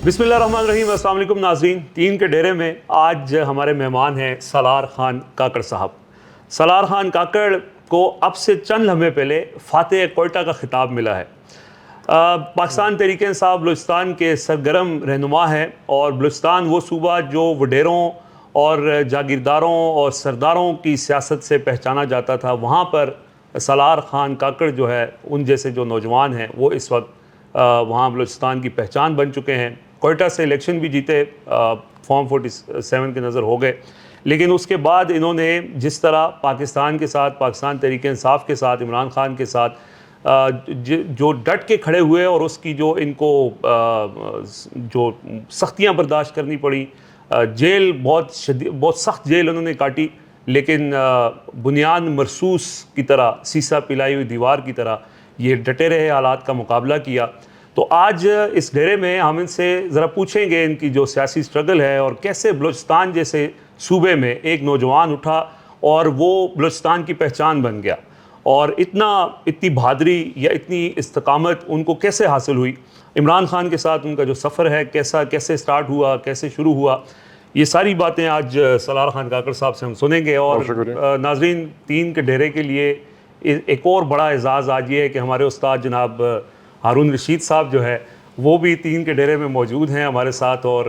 بسم اللہ الرحمن الرحیم. السلام علیکم ناظرین. تین کے ڈیرے میں آج ہمارے مہمان ہیں سالار خان کاکڑ صاحب. سالار خان کاکڑ کو اب سے چند لمحے پہلے فاتح کوئٹہ کا خطاب ملا ہے. پاکستان تحریک انصاف بلوچستان کے سرگرم رہنما ہیں اور بلوچستان وہ صوبہ جو وڈیروں اور جاگیرداروں اور سرداروں کی سیاست سے پہچانا جاتا تھا، وہاں پر سالار خان کاکڑ جو ہے، ان جیسے جو نوجوان ہیں وہ اس وقت وہاں بلوچستان کی پہچان بن چکے ہیں. کوئٹہ سے الیکشن بھی جیتے، فارم 47 کے نظر ہو گئے، لیکن اس کے بعد انہوں نے جس طرح پاکستان کے ساتھ، پاکستان تحریک انصاف کے ساتھ، عمران خان کے ساتھ جو ڈٹ کے کھڑے ہوئے اور اس کی جو ان کو جو سختیاں برداشت کرنی پڑی، جیل بہت سخت جیل انہوں نے کاٹی، لیکن بنیاد مرصوص کی طرح، سیسا پلائی ہوئی دیوار کی طرح یہ ڈٹے رہے، حالات کا مقابلہ کیا. تو آج اس ڈیرے میں ہم ان سے ذرا پوچھیں گے ان کی جو سیاسی سٹرگل ہے اور کیسے بلوچستان جیسے صوبے میں ایک نوجوان اٹھا اور وہ بلوچستان کی پہچان بن گیا، اور اتنی بہادری یا اتنی استقامت ان کو کیسے حاصل ہوئی. عمران خان کے ساتھ ان کا جو سفر ہے کیسے سٹارٹ ہوا، کیسے شروع ہوا، یہ ساری باتیں آج سالار خان کاکڑ صاحب سے ہم سنیں گے. اور ناظرین، تین کے ڈیرے کے لیے ایک اور بڑا اعزاز آج یہ ہے کہ ہمارے استاد جناب ہارون رشید صاحب جو ہے وہ بھی تین کے ڈیرے میں موجود ہیں ہمارے ساتھ. اور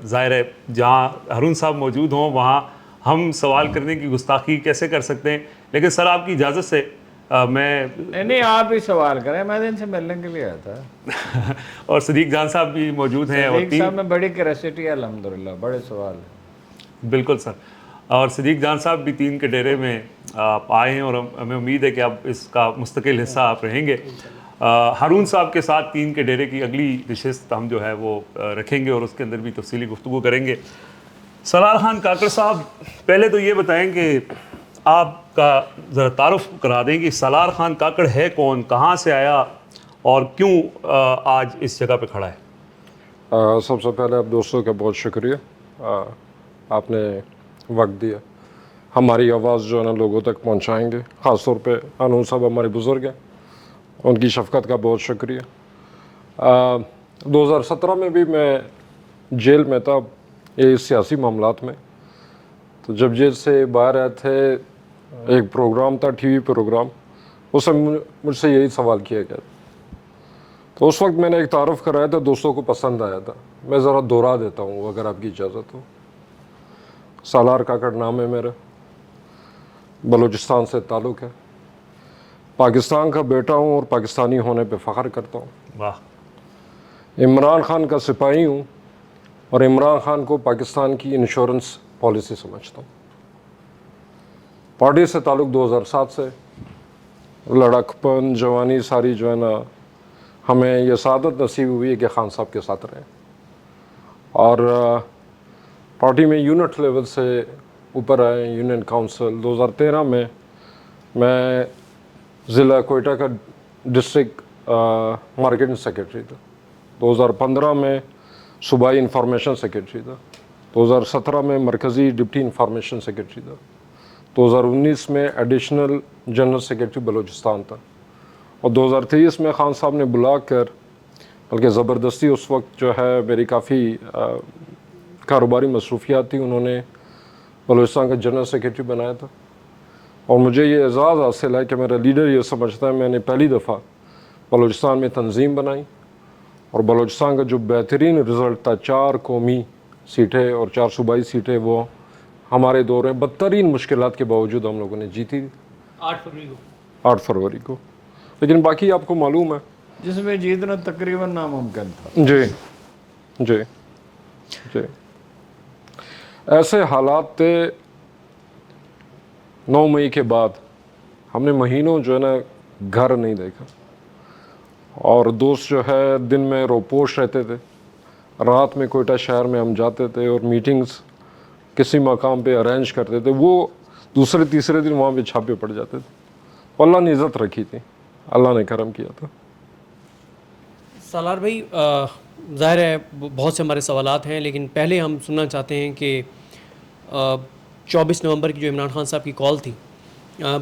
ظاہر ہے جہاں ہارون صاحب موجود ہوں وہاں ہم سوال کرنے کی گستاخی کیسے کر سکتے ہیں، لیکن سر آپ کی اجازت سے میں نہیں آپ ہی سوال کریں، میں ان سے ملنے کے لیے آیا تھا. اور صدیق جان صاحب بھی موجود ہیں. اور صدیق صاحب میں بڑی کیریسٹی ہے الحمدللہ، بڑے سوال ہیں. بالکل سر. اور صدیق جان صاحب بھی تین کے ڈیرے میں آپ آئے ہیں اور ہمیں امید ہے کہ اب اس کا مستقل حصہ آپ رہیں گے. ہارون صاحب کے ساتھ تین کے ڈیرے کی اگلی نشست ہم جو ہے وہ رکھیں گے اور اس کے اندر بھی تفصیلی گفتگو کریں گے. سالار خان کاکڑ صاحب، پہلے تو یہ بتائیں کہ آپ کا ذرا تعارف کرا دیں کہ سالار خان کاکڑ ہے کون، کہاں سے آیا اور کیوں آج اس جگہ پہ کھڑا ہے. سب سے پہلے آپ دوستوں کا بہت شکریہ، آپ نے وقت دیا. ہماری آواز جو ہے نا لوگوں تک پہنچائیں گے. خاص طور پہ ہارون صاحب ہمارے بزرگ ہیں، ان کی شفقت کا بہت شکریہ. 2017 میں بھی میں جیل میں تھا یہ سیاسی معاملات میں. تو جب جیل سے باہر آئے تھے، ایک پروگرام تھا، ٹی وی پروگرام، اس میں مجھ سے یہی سوال کیا گیا. تو اس وقت میں نے ایک تعارف کرایا تھا، دوستوں کو پسند آیا تھا. میں ذرا دوہرا دیتا ہوں اگر آپ کی اجازت ہو. سالار کاکڑ نام ہے میرا، بلوچستان سے تعلق ہے، پاکستان کا بیٹا ہوں اور پاکستانی ہونے پہ فخر کرتا ہوں. واہ. عمران خان کا سپاہی ہوں اور عمران خان کو پاکستان کی انشورنس پالیسی سمجھتا ہوں. پارٹی سے تعلق 2007 سے، لڑکپن جوانی ساری جو ہے نا ہمیں یہ سعادت نصیب ہوئی ہے کہ خان صاحب کے ساتھ رہیں. اور پارٹی میں یونٹ لیول سے اوپر آئے. یونین کونسل 2013 میں میں ضلع کوئٹہ کا ڈسٹرکٹ مارکیٹنگ سیکرٹری تھا. 2015 میں صوبائی انفارمیشن سیکرٹری تھا. 2017 میں مرکزی ڈپٹی انفارمیشن سیکرٹری تھا. 2019 میں ایڈیشنل جنرل سیکرٹری بلوچستان تھا. اور 2023 میں خان صاحب نے بلا کر، بلکہ زبردستی اس وقت جو ہے میری کافی کاروباری مصروفیات تھی، انہوں نے بلوچستان کا جنرل سیکرٹری بنایا تھا. اور مجھے یہ اعزاز حاصل ہے کہ میرا لیڈر یہ سمجھتا ہے میں نے پہلی دفعہ بلوچستان میں تنظیم بنائی، اور بلوچستان کا جو بہترین رزلٹ تھا، 4 قومی سیٹیں اور 4 صوبائی سیٹیں، وہ ہمارے دور میں بدترین مشکلات کے باوجود ہم لوگوں نے جیتی تھی 8 فروری کو. لیکن باقی آپ کو معلوم ہے جس میں جیتنا تقریباً ناممکن تھا. جی. ایسے حالات تھے 9 مئی کے بعد ہم نے مہینوں جو ہے نا گھر نہیں دیکھا، اور دوست جو ہے دن میں روپوش رہتے تھے، رات میں کوئٹہ شہر میں ہم جاتے تھے اور میٹنگز کسی مقام پہ ارینج کرتے تھے. وہ دوسرے تیسرے دن وہاں پہ چھاپے پڑ جاتے تھے. اللہ نے عزت رکھی تھی، اللہ نے کرم کیا تھا. سالار بھائی، ظاہر ہے بہت سے ہمارے سوالات ہیں، لیکن پہلے ہم سننا چاہتے ہیں کہ 24 نومبر کی جو عمران خان صاحب کی کال تھی،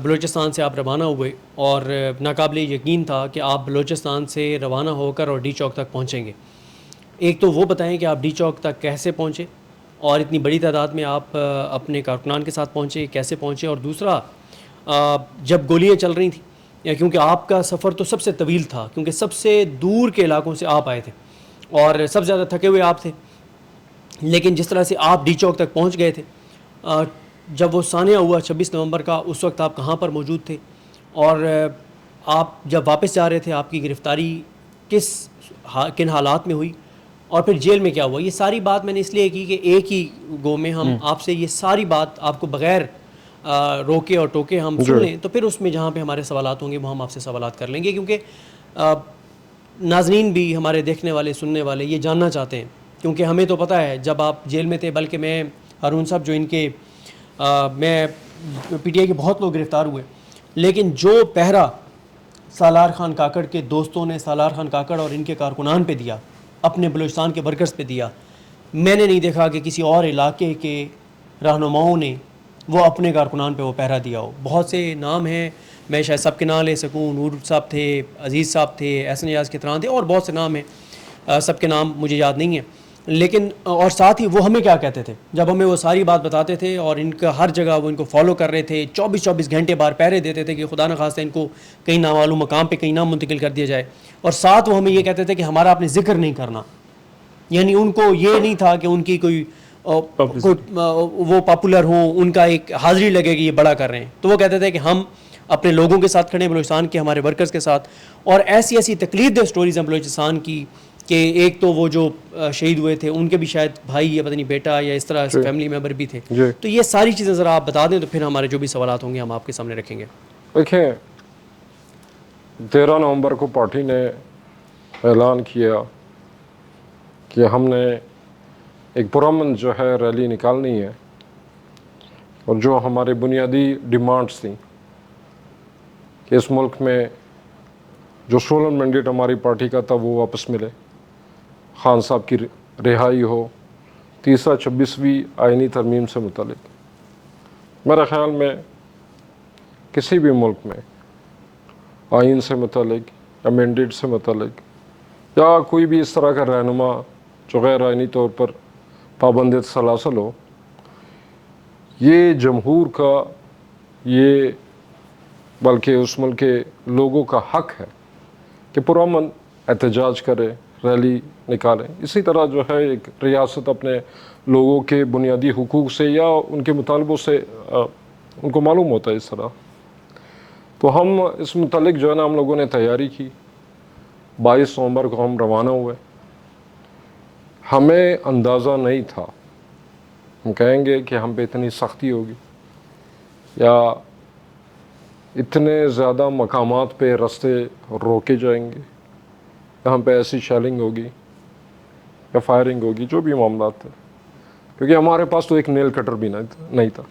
بلوچستان سے آپ روانہ ہوئے اور ناقابل یقین تھا کہ آپ بلوچستان سے روانہ ہو کر اور ڈی چوک تک پہنچیں گے. ایک تو وہ بتائیں کہ آپ ڈی چوک تک کیسے پہنچے اور اتنی بڑی تعداد میں آپ اپنے کارکنان کے ساتھ پہنچے، کیسے پہنچے، اور دوسرا جب گولیاں چل رہی تھیں، کیونکہ آپ کا سفر تو سب سے طویل تھا، کیونکہ سب سے دور کے علاقوں سے آپ آئے تھے اور سب سے زیادہ تھکے ہوئے آپ تھے، لیکن جس طرح سے آپ ڈی چوک تک پہنچ گئے تھے، جب وہ سانحہ ہوا 26 نومبر کا، اس وقت آپ کہاں پر موجود تھے، اور آپ جب واپس جا رہے تھے آپ کی گرفتاری کن حالات میں ہوئی، اور پھر جیل میں کیا ہوا؟ یہ ساری بات میں نے اس لیے کی کہ ایک ہی گو میں ہم آپ سے یہ ساری بات آپ کو بغیر روکے اور ٹوکے ہم سن لیں، تو پھر اس میں جہاں پہ ہمارے سوالات ہوں گے وہ ہم آپ سے سوالات کر لیں گے، کیونکہ ناظرین بھی، ہمارے دیکھنے والے سننے والے یہ جاننا چاہتے ہیں، کیونکہ ہمیں تو پتہ ہے جب آپ جیل میں تھے، بلکہ میں ہارون صاحب جو ان کے میں پی ٹی آئی کے بہت لوگ گرفتار ہوئے، لیکن جو پہرا سالار خان کاکڑ کے دوستوں نے سالار خان کاکڑ اور ان کے کارکنان پہ دیا، اپنے بلوچستان کے ورکرز پہ دیا، میں نے نہیں دیکھا کہ کسی اور علاقے کے رہنماؤں نے وہ اپنے کارکنان پہ وہ پہرا دیا ہو۔ بہت سے نام ہیں، میں شاید سب کے نام لے سکوں، نور صاحب تھے، عزیز صاحب تھے، احسن نیاز کتران تھے، اور بہت سے نام ہیں، سب کے نام مجھے یاد نہیں ہیں، لیکن اور ساتھ ہی وہ ہمیں کیا کہتے تھے جب ہمیں وہ ساری بات بتاتے تھے، اور ان کا ہر جگہ وہ ان کو فالو کر رہے تھے، 24 گھنٹے بار پہرے دیتے تھے کہ خدا نخواستہ ان کو کہیں نامعلوم مقام پہ کہیں نہ منتقل کر دیا جائے، اور ساتھ وہ ہمیں یہ کہتے تھے کہ ہمارا آپ نے ذکر نہیں کرنا، یعنی ان کو یہ نہیں تھا کہ ان کی کوئی وہ پاپولر ہوں، ان کا ایک حاضری لگے گی یہ بڑا کر رہے ہیں، تو وہ کہتے تھے کہ ہم اپنے لوگوں کے ساتھ کھڑے ہیں، بلوچستان کے ہمارے ورکرز کے ساتھ، اور ایسی تکلیف دہ سٹوریز ہیں بلوچستان کی، کہ ایک تو وہ جو شہید ہوئے تھے ان کے بھی شاید بھائی یا پتہ نہیں بیٹا یا اس طرح سے فیملی ممبر بھی تھے، تو یہ ساری چیزیں ذرا آپ بتا دیں تو پھر ہمارے جو بھی سوالات ہوں گے ہم آپ کے سامنے رکھیں گے۔ دیکھیں 13 نومبر کو پارٹی نے اعلان کیا کہ ہم نے ایک پرامن جو ہے ریلی نکالنی ہے، اور جو ہمارے بنیادی ڈیمانڈس تھیں کہ اس ملک میں جو سولن مینڈیٹ ہماری پارٹی کا تھا وہ واپس ملے، خان صاحب کی رہائی ہو، تیسرا 26ویں آئینی ترمیم سے متعلق، میرے خیال میں کسی بھی ملک میں آئین سے متعلق یا مینڈیٹ سے متعلق یا کوئی بھی اس طرح کا رہنما جو غیر آئینی طور پر پابند سلاسل ہو، یہ جمہور کا، یہ بلکہ اس ملک کے لوگوں کا حق ہے کہ پرامن احتجاج کرے، ریلی نکالیں۔ اسی طرح جو ہے ایک ریاست اپنے لوگوں کے بنیادی حقوق سے یا ان کے مطالبوں سے ان کو معلوم ہوتا ہے اس طرح، تو ہم اس متعلق جو ہے نا ہم لوگوں نے تیاری کی، 22 نومبر کو ہم روانہ ہوئے۔ ہمیں اندازہ نہیں تھا، ہم کہیں گے کہ ہم پہ اتنی سختی ہوگی یا اتنے زیادہ مقامات پہ رستے روکے جائیں گے، یا ہم پہ ایسی شیلنگ ہوگی یا فائرنگ ہوگی، جو بھی معاملات تھے، کیونکہ ہمارے پاس تو ایک نیل کٹر بھی نہیں تھا،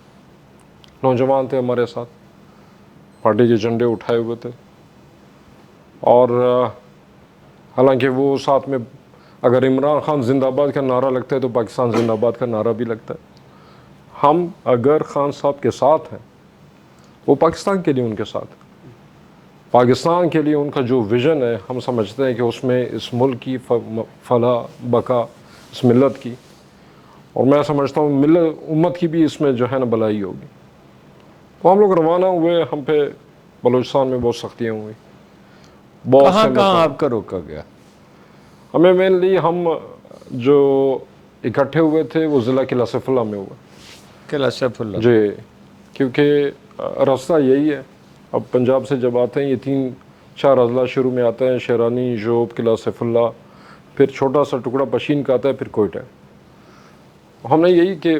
نوجوان تھے ہمارے ساتھ، پارٹی کے جھنڈے اٹھائے ہوئے تھے، اور حالانکہ وہ ساتھ میں اگر عمران خان زندہ باد کا نعرہ لگتا ہے تو پاکستان زندہ باد کا نعرہ بھی لگتا ہے۔ ہم اگر خان صاحب کے ساتھ ہیں، وہ پاکستان کے لیے ان کے ساتھ ہیں، پاکستان کے لیے ان کا جو ویژن ہے، ہم سمجھتے ہیں کہ اس میں اس ملک کی فلاح بقا، اس ملت کی، اور میں سمجھتا ہوں امت کی بھی اس میں جو ہے نا بھلائی ہوگی، تو ہم لوگ روانہ ہوئے۔ ہم پہ بلوچستان میں بہت سختیاں ہوئی، بہت سے کہاں آپ کا روکا گیا؟ ہمیں مینلی ہم جو اکٹھے ہوئے تھے وہ ضلع قلعہ سیف اللہ میں ہوئے، قلعہ سیف اللہ جی، کیونکہ راستہ یہی ہے۔ اب پنجاب سے جب آتے ہیں یہ 3-4 اضلاع شروع میں آتے ہیں، شیرانی، جوب، قلعہ سیف اللہ، پھر چھوٹا سا ٹکڑا پشین کا آتا ہے، پھر کوئٹہ۔ ہم نے یہی کہ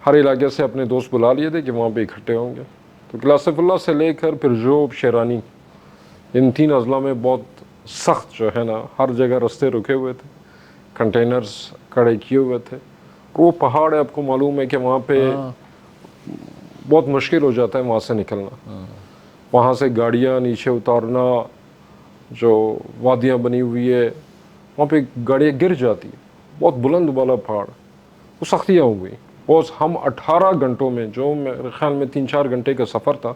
ہر علاقے سے اپنے دوست بلا لیے تھے کہ وہاں پہ اکٹھے ہوں گے، تو قلعہ سیف اللہ سے لے کر پھر جوب، شیرانی، ان 3 اضلاع میں بہت سخت جو ہے نا ہر جگہ رستے رکے ہوئے تھے، کنٹینرز کھڑے کیے ہوئے تھے، وہ پہاڑ ہے، آپ کو معلوم ہے کہ وہاں پہ بہت مشکل ہو جاتا ہے وہاں سے نکلنا، وہاں سے گاڑیاں نیچے اتارنا، جو وادیاں بنی ہوئی ہے وہاں پہ گاڑیاں گر جاتی ہیں، بہت بلند والا پہاڑ، وہ سختیاں ہو گئی۔ اور ہم 18 گھنٹوں میں، جو میرے خیال میں 3-4 گھنٹے کا سفر تھا،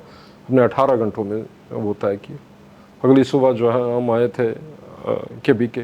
ہم نے 18 گھنٹوں میں وہ طے کیا۔ اگلی صبح جو ہے ہم آئے تھے کے بی کے،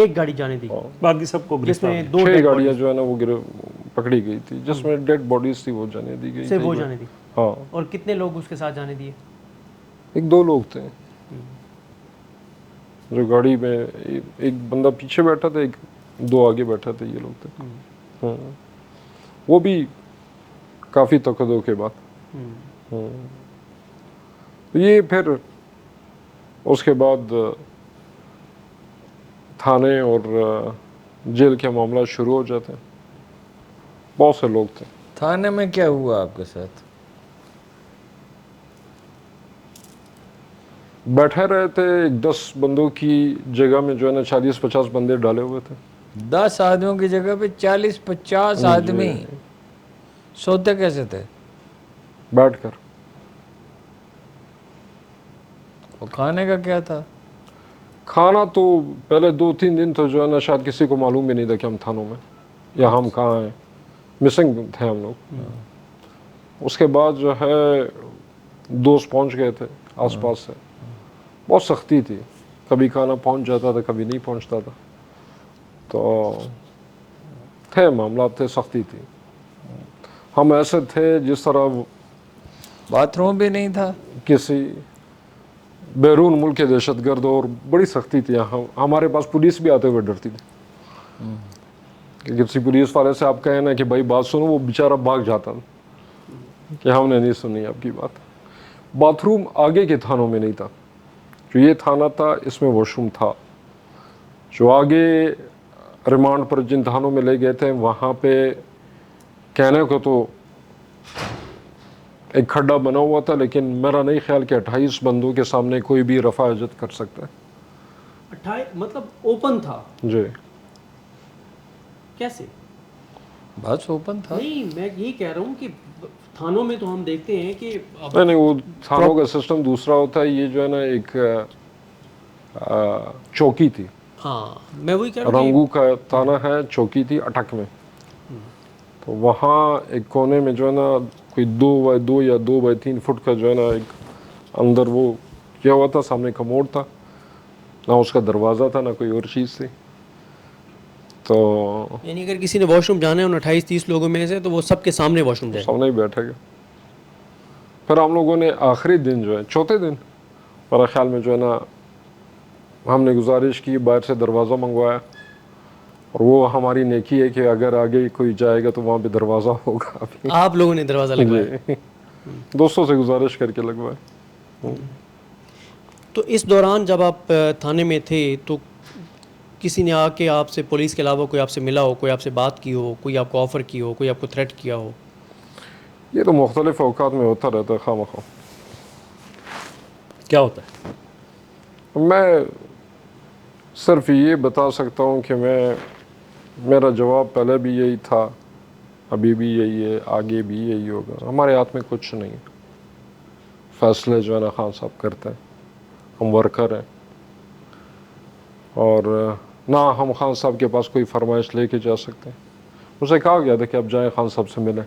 ایک گاڑی جانے دی باقی سب کو جس میں گرفتار 2 6 گاڑیاں جو ہے نا وہ پکڑی گئی تھی جس میں ڈیڈ باڈیز تھی وہ جانے دی گئی سے وہ جانے دی. ہاں اور کتنے لوگ اس کے ساتھ جانے دیے؟ 1-2 لوگ تھے جو گاڑی میں، ایک بندہ پیچھے بیٹھا تھا، 2 آگے بیٹھا تھا، یہ لوگ تھے. ہاں وہ بھی کافی تقدوں کے بعد. یہ پھر اس کے بعد تھانے اور جیل کے معاملات شروع ہو جاتے ہیں. بہت سے لوگ تھے. تھانے میں کیا ہوا آپ کے ساتھ؟ بیٹھے رہے تھے. 10 بندوں کی جگہ میں جو ہے نا 40-50 بندے ڈالے ہوئے تھے. 10 آدمیوں کی جگہ پہ 40-50 آدمی سوتے کیسے تھے؟ بیٹھ کر. وہ کھانے کا کیا تھا؟ کھانا تو پہلے 2-3 دن تو جو ہے نا شاید کسی کو معلوم بھی نہیں تھا کہ ہم تھانوں میں یا ہم کہاں ہیں. مسنگ تھے ہم لوگ. اس کے بعد جو ہے دوست پہنچ گئے تھے آس پاس سے. بہت سختی تھی. کبھی کھانا پہنچ جاتا تھا، کبھی نہیں پہنچتا تھا. تو تھے معاملات تھے، سختی تھی. ہم ایسے تھے جس طرح باتھ روم بھی نہیں تھا؟ کسی بیرون ملک کے دہشت گرد. اور بڑی سختی تھی. ہمارے پاس پولیس بھی آتے ہوئے ڈرتی تھی کہ کسی پولیس والے سے آپ کہیں نا کہ بھائی بات سنو، وہ بیچارہ بھاگ جاتا کہ ہم نے نہیں سنی آپ کی بات. باتھ روم آگے کے تھانوں میں نہیں تھا. جو یہ تھانہ تھا اس میں واش روم تھا. جو آگے ریمانڈ پر جن تھانوں میں لے گئے تھے وہاں پہ کہنے کو تو ایک کھڈا بنا ہوا تھا، لیکن میرا نہیں خیال کہ 28 بندوں کے سامنے کوئی بھی رفع حاجت کر سکتا ہے. 28 مطلب اوپن تھا؟ جی کیسے؟ بس اوپن تھا. نہیں میں یہ کہہ رہا ہوں کہ تھانوں میں تو ہم دیکھتے ہیں کہ نہیں وہ تھانوں کا سسٹم دوسرا ہوتا ہے. یہ جو ہے نا ایک چوکی تھی. ہاں میں وہی کہہ رہا ہوں رنگو کا تھانہ ہے، چوکی تھی اٹک میں. تو وہاں ایک کونے میں جو ہے نا کوئی 2x2 یا 2x3 فٹ کا جو ہے نا ایک اندر وہ کیا ہوا تھا. سامنے کموڈ تھا، نہ اس کا دروازہ تھا نہ کوئی اور چیز تھی. تو یعنی اگر کسی نے واش روم جانا ہے ان 28-30 لوگوں میں سے تو وہ سب کے سامنے واش روم جائے. سامنے ہی بیٹھے گا. پھر ہم لوگوں نے آخری دن جو ہے 4تھے دن میرا خیال میں جو ہے نا ہم نے گزارش کی، باہر سے دروازہ منگوایا. اور وہ ہماری نیکی ہے کہ اگر آگے کوئی جائے گا تو وہاں پہ دروازہ ہوگا. آپ لوگوں نے دروازہ لگوایا؟ جی دوستوں سے گزارش کر کے لگوائے. تو اس دوران جب آپ تھانے میں تھے تو کسی نے آ کے آپ سے، پولیس کے علاوہ کوئی آپ سے ملا ہو، کوئی آپ سے بات کی ہو، کوئی آپ کو آفر کی ہو، کوئی آپ کو تھریٹ کیا ہو؟ یہ تو مختلف اوقات میں ہوتا رہتا ہے خواہ مخواہ. کیا ہوتا ہے؟ میں صرف یہ بتا سکتا ہوں کہ میرا جواب پہلے بھی یہی تھا، ابھی بھی یہی ہے، آگے بھی یہی ہوگا. ہمارے ہاتھ میں کچھ نہیں. فیصلے جو ہے نا خان صاحب کرتے ہیں. ہم ورکر ہیں اور نہ ہم خان صاحب کے پاس کوئی فرمائش لے کے جا سکتے ہیں. مجھے کہا گیا تھا کہ آپ جائیں خان صاحب سے ملیں.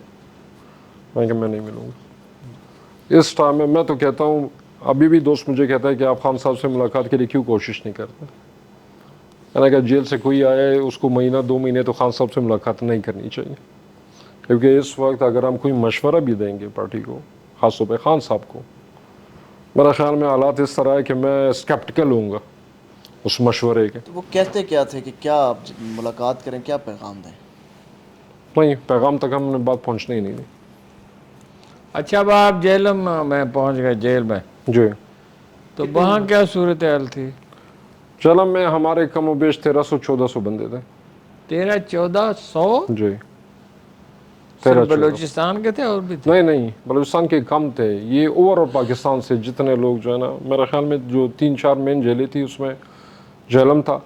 میں کہ میں نہیں ملوں گا اس ٹائم میں تو کہتا ہوں، ابھی بھی دوست مجھے کہتا ہے کہ آپ خان صاحب سے ملاقات کے لیے کیوں کوشش نہیں کرتے. میں نے کہا جیل سے کوئی آئے اس کو 1-2 مہینے تو خان صاحب سے ملاقات نہیں کرنی چاہیے. کیونکہ اس وقت اگر ہم کوئی مشورہ بھی دیں گے پارٹی کو، خاص طور پہ خان صاحب کو، میرا خیال میں حالات اس طرح ہے کہ میں اسکیپٹیکل ہوں گا اس مشورے کے. وہ کہتے کیا تھے کہ کیا آپ ملاقات کریں، کیا پیغام دیں؟ نہیں، پیغام تک ہم نے بات پہنچنے ہی نہیں دی. اچھا اب آپ جیل میں پہنچ گئے، جیل میں جی تو وہاں کیا صورتحال تھی؟ چلم میں ہمارے کم و بیش 1300-1400 بندے تھے. 1300-1400؟ جی صرف بلوچستان کے تھے اور بھی تھے؟ نہیں بلوچستان کے کم تھے. یہ اوور آل پاکستان سے جتنے لوگ جو ہے نا، میرا خیال میں جو 3-4 مین جیلیں تھی اس میں جہلم تھا،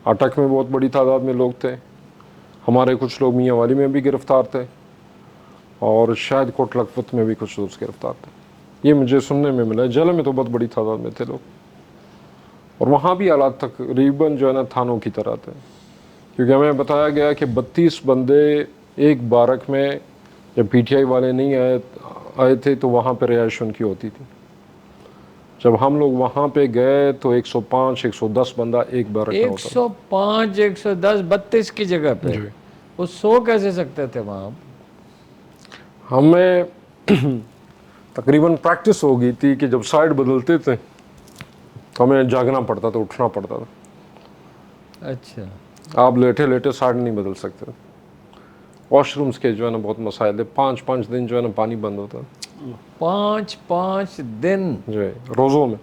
اٹک میں بہت بڑی تعداد میں لوگ تھے. ہمارے کچھ لوگ میاں والی میں بھی گرفتار تھے اور شاید کوٹ لکھپت میں بھی کچھ دوست گرفتار تھے. یہ مجھے سننے میں ملا. جہلم میں تو بہت بڑی تعداد میں تھے لوگ. اور وہاں بھی حالات تقریباً جو ہے نا تھانوں کی طرح تھے. کیونکہ ہمیں بتایا گیا کہ 32 بندے ایک بارک میں، جب پی ٹی آئی والے نہیں آئے تھے تو وہاں پہ رہائش ان کی ہوتی تھی. جب ہم لوگ وہاں پہ گئے تو 105 110 بندہ ایک بار رکھا ہوتا 105 110 32 کی جگہ پہ جی وہ 100 کیسے سکتے تھے وہاں؟ ہمیں تقریباً پریکٹس ہو گئی تھی کہ جب سائڈ بدلتے تھے تو ہمیں جاگنا پڑتا تھا، اٹھنا پڑتا تھا. اچھا آپ لیٹے لیٹے سائڈ نہیں بدل سکتے. واش رومز کے جو ہے نا بہت مسائل ہے. 5 دن جو ہے نا پانی بند ہوتا ہے 5 دن جی روزوں میں.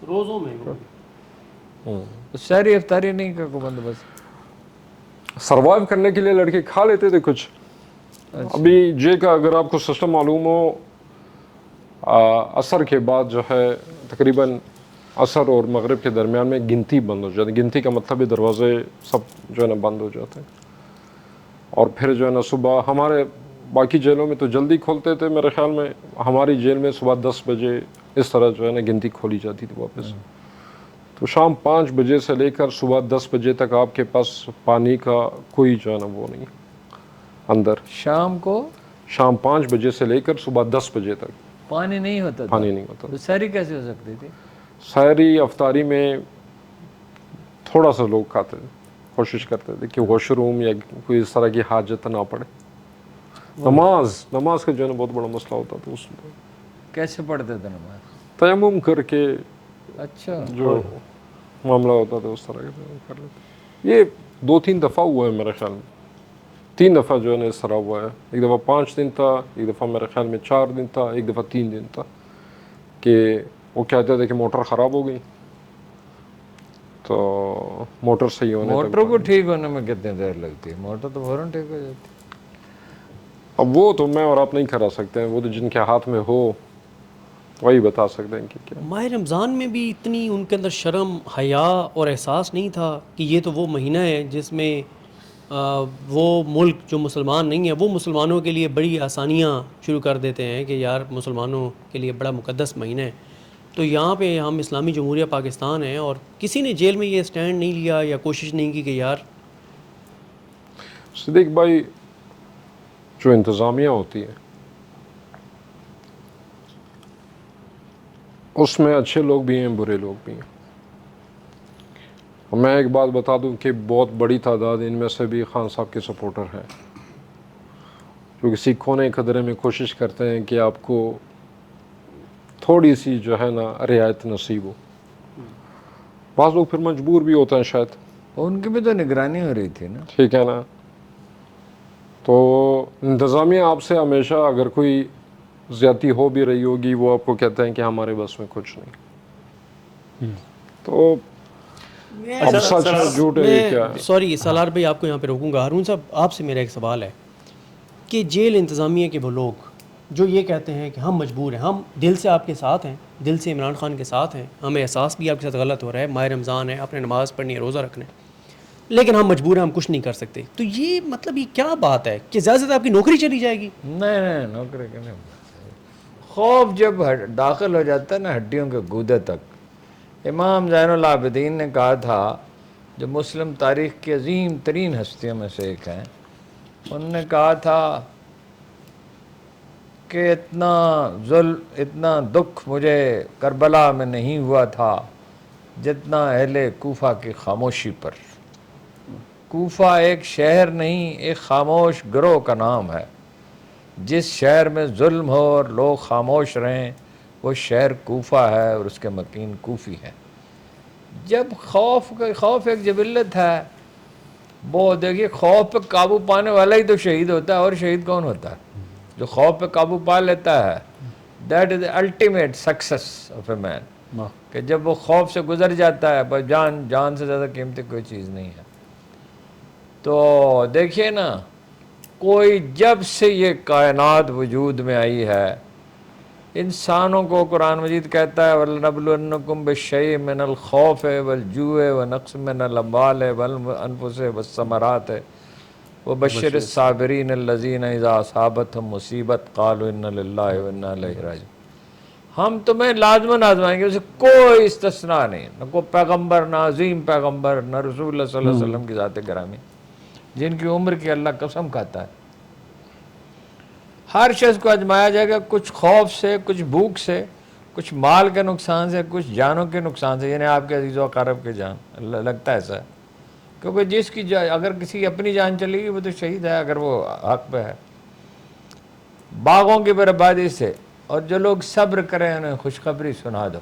روزوں میں ساری افطاری نہیں کا کوئی بندوبست؟ سروائیو کرنے کے لیے لڑکے کھا لیتے تھے کچھ. ابھی جے کا اگر آپ کو سسٹم معلوم ہو، عصر کے بعد جو ہے تقریباً عصر اور مغرب کے درمیان میں گنتی بند ہو جاتی ہے. گنتی کا مطلب ہے دروازے سب جو ہے نا بند ہو جاتے ہیں. اور پھر جو ہے نا صبح ہمارے باقی جیلوں میں تو جلدی کھولتے تھے، میرے خیال میں ہماری جیل میں صبح 10 بجے اس طرح جو ہے نا گنتی کھولی جاتی تھی واپس. تو شام 5 بجے سے لے کر صبح 10 بجے تک آپ کے پاس پانی کا کوئی جو ہے نا وہ نہیں اندر. شام کو شام 5 بجے سے لے کر صبح 10 بجے تک پانی نہیں ہوتا تھا؟ پانی نہیں ہوتا. تو ساری کیسے ہو سکتی تھی؟ سحری افطاری میں تھوڑا سا لوگ کھاتے تھے، کوشش کرتے تھے کہ واش روم یا کوئی اس طرح کی حاجت نہ پڑے. نماز کا جو ہے نا بہت بڑا مسئلہ ہوتا تھا اس میں. کیسے پڑھتے تھے نماز؟ تیمم کر کے اچھا جو معاملہ ہوتا تھا اس طرح کا کر لیتے. یہ 2-3 دفعہ ہوا ہے میرے خیال میں. 3 دفعہ جو ہے نا اس طرح ہوا ہے. ایک دفعہ 5 دن تھا، ایک دفعہ میرے خیال میں 4 دن تھا، ایک دفعہ 3 دن تھا. کہ وہ کہتے تھے کہ موٹر خراب ہو گئی تو موٹر صحیح ہونے تک. موٹر کو ٹھیک ہونے میں کتنی دیر لگتی ہے؟ موٹر تو فوراً ٹھیک ہو جاتی ہے. اب وہ تو میں اور آپ نہیں کرا سکتے ہیں، وہ تو جن کے ہاتھ میں ہو وہی بتا سکتے ہیں کہ کیا. ماہ رمضان میں بھی اتنی ان کے اندر شرم، حیا اور احساس نہیں تھا کہ یہ تو وہ مہینہ ہے جس میں وہ ملک جو مسلمان نہیں ہے وہ مسلمانوں کے لیے بڑی آسانیاں شروع کر دیتے ہیں کہ یار مسلمانوں کے لیے بڑا مقدس مہینہ ہے. تو یہاں پہ ہم اسلامی جمہوریہ پاکستان ہیں اور کسی نے جیل میں یہ سٹینڈ نہیں لیا یا کوشش نہیں کی کہ یار. صدیق بھائی، جو انتظامیہ ہوتی ہے اس میں اچھے لوگ بھی ہیں، برے لوگ بھی ہیں. میں ایک بات بتا دوں کہ بہت بڑی تعداد ان میں سے بھی خان صاحب کے سپورٹر ہیں، کیونکہ سکھوں نے خدرے میں کوشش کرتے ہیں کہ آپ کو تھوڑی سی جو ہے نا رعایت نصیب ہو. بعض لوگ پھر مجبور بھی ہوتے ہیں شاید. ان کی بھی تو نگرانی ہو رہی تھی نا. ٹھیک ہے نا. تو انتظامیہ آپ سے ہمیشہ اگر کوئی زیادتی ہو بھی رہی ہوگی وہ آپ کو کہتے ہیں کہ ہمارے بس میں کچھ نہیں. تو اب سچ ہے جھوٹ ہے یہ کیا ہے؟ سوری سالار بھائی آپ کو یہاں پہ روکوں گا. ہارون صاحب آپ سے میرا ایک سوال ہے کہ جیل انتظامیہ کے وہ لوگ جو یہ کہتے ہیں کہ ہم مجبور ہیں، ہم دل سے آپ کے ساتھ ہیں، دل سے عمران خان کے ساتھ ہیں، ہمیں احساس بھی آپ کے ساتھ غلط ہو رہا ہے، ماہ رمضان ہے، اپنے نماز پڑھنی ہے، روزہ رکھنا ہے، لیکن ہم مجبور ہیں، ہم کچھ نہیں کر سکتے. تو یہ مطلب یہ کیا بات ہے کہ زیادہ سے زیادہ آپ کی نوکری چلی جائے گی؟ نہیں نوکری کے نہیں. خوف جب داخل ہو جاتا ہے نا ہڈیوں کے گودے تک. امام زین العابدین نے کہا تھا، جو مسلم تاریخ کی عظیم ترین ہستیوں میں سے ایک ہیں، انہوں نے کہا تھا کہ اتنا ظلم، اتنا دکھ مجھے کربلا میں نہیں ہوا تھا جتنا اہل کوفہ کی خاموشی پر. کوفہ ایک شہر نہیں، ایک خاموش گروہ کا نام ہے. جس شہر میں ظلم ہو اور لوگ خاموش رہیں وہ شہر کوفہ ہے اور اس کے مکین کوفی ہے. جب خوف ایک جبلت ہے. وہ دیکھیے خوف پہ قابو پانے والا ہی تو شہید ہوتا ہے. اور شہید کون ہوتا ہے؟ جو خوف پہ قابو پا لیتا ہے. That is the ultimate success of a man. کہ جب وہ خوف سے گزر جاتا ہے، بس جان سے زیادہ قیمتی کوئی چیز نہیں ہے. تو دیکھیے نا، کوئی جب سے یہ کائنات وجود میں آئی ہے، انسانوں کو قرآن مجید کہتا ہے وَلَنَبْلُوَنَّكُمْ بِالشَّيْءٍ مِّنَ الْخَوْفِ وَالْجُوعِ وَنَقْصٍ مِّنَ الْأَمْوَالِ وَالْأَنفُسِ وَالثَّمَرَاتِ وَبَشِّرِ الصَّابِرِينَ الَّذِينَ إِذَا أَصَابَتْهُمْ مُصِيبَةٌ قَالُوا إِنَّا لِلَّهِ وَإِنَّا إِلَيْهِ رَاجِعُونَ. ہم تمہیں لازماً آزمائیں گے، اسے کوئی استثناء نہیں. نہ کوئی پیغمبر، نہ عظیم پیغمبر، نہ رسول اللہ صلی اللہ علیہ وسلم کی ذات گرامی، جن کی عمر کی اللہ قسم کھاتا ہے. ہر شخص کو آزمایا جائے گا، کچھ خوف سے، کچھ بھوک سے، کچھ مال کے نقصان سے، کچھ جانوں کے نقصان سے، یعنی آپ کے عزیز و اقارب کے جان، لگتا ہے ایسا، کیونکہ جس کی اگر کسی کی اپنی جان چلی گئی وہ تو شہید ہے اگر وہ حق پہ ہے۔ باغوں کی بربادی سے، اور جو لوگ صبر کریں انہیں خوشخبری سنا دو۔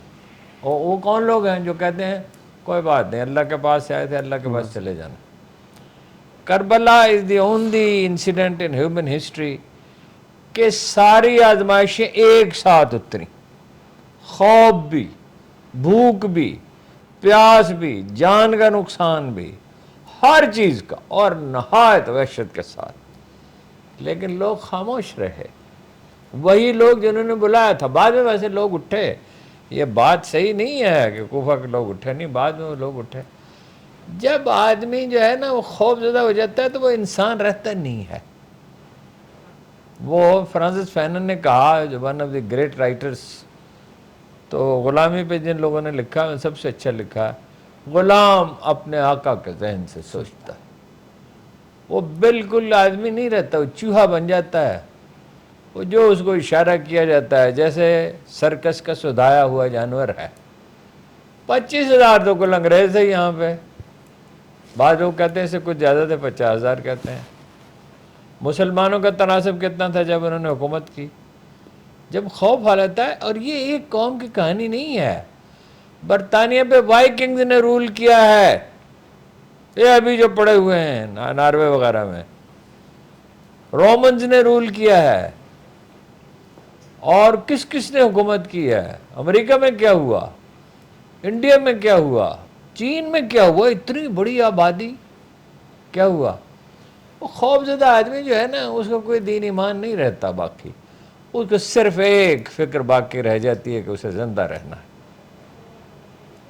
اور وہ کون لوگ ہیں جو کہتے ہیں کوئی بات نہیں، اللہ کے پاس سے آئے تھے، اللہ کے پاس چلے جانا۔ Karbala is the only incident in human history کہ ساری آزمائشیں ایک ساتھ اتری، خوف بھی، بھوک بھی، پیاس بھی، جان کا نقصان بھی، ہر چیز کا، اور نہایت وحشت کے ساتھ، لیکن لوگ خاموش رہے۔ وہی لوگ جنہوں نے بلایا تھا، بعد میں ویسے لوگ اٹھے، یہ بات صحیح نہیں ہے کہ کوفہ کے لوگ اٹھے نہیں، بعد میں وہ لوگ اٹھے۔ جب آدمی جو ہے نا وہ خوف زدہ ہو جاتا ہے تو وہ انسان رہتا نہیں ہے۔ وہ فرانسس فینن نے کہا، جو one of the great writers, تو غلامی پہ جن لوگوں نے لکھا ہے سب سے اچھا لکھا ہے، غلام اپنے آقا کے ذہن سے سوچتا ہے۔ وہ بالکل آدمی نہیں رہتا، وہ چوہا بن جاتا ہے، وہ جو اس کو اشارہ کیا جاتا ہے، جیسے سرکس کا سدھایا ہوا جانور ہے۔ 25,000 تو کل انگریز تھے یہاں پہ، بعض لوگ کہتے ہیں اسے کچھ زیادہ تھے، 50,000 کہتے ہیں۔ مسلمانوں کا تناسب کتنا تھا جب انہوں نے حکومت کی؟ جب خوف آ جاتا ہے، اور یہ ایک قوم کی کہانی نہیں ہے، برطانیہ پہ وائکنگز نے رول کیا ہے، یہ ابھی جو پڑے ہوئے ہیں ناروے وغیرہ میں، رومنز نے رول کیا ہے، اور کس کس نے حکومت کی ہے؟ امریکہ میں کیا ہوا، انڈیا میں کیا ہوا، چین میں کیا ہوا، اتنی بڑی آبادی کیا ہوا؟ وہ خوف زدہ آدمی جو ہے نا اس کو کوئی دین ایمان نہیں رہتا، باقی اس کو صرف ایک فکر باقی رہ جاتی ہے کہ اسے زندہ رہنا ہے۔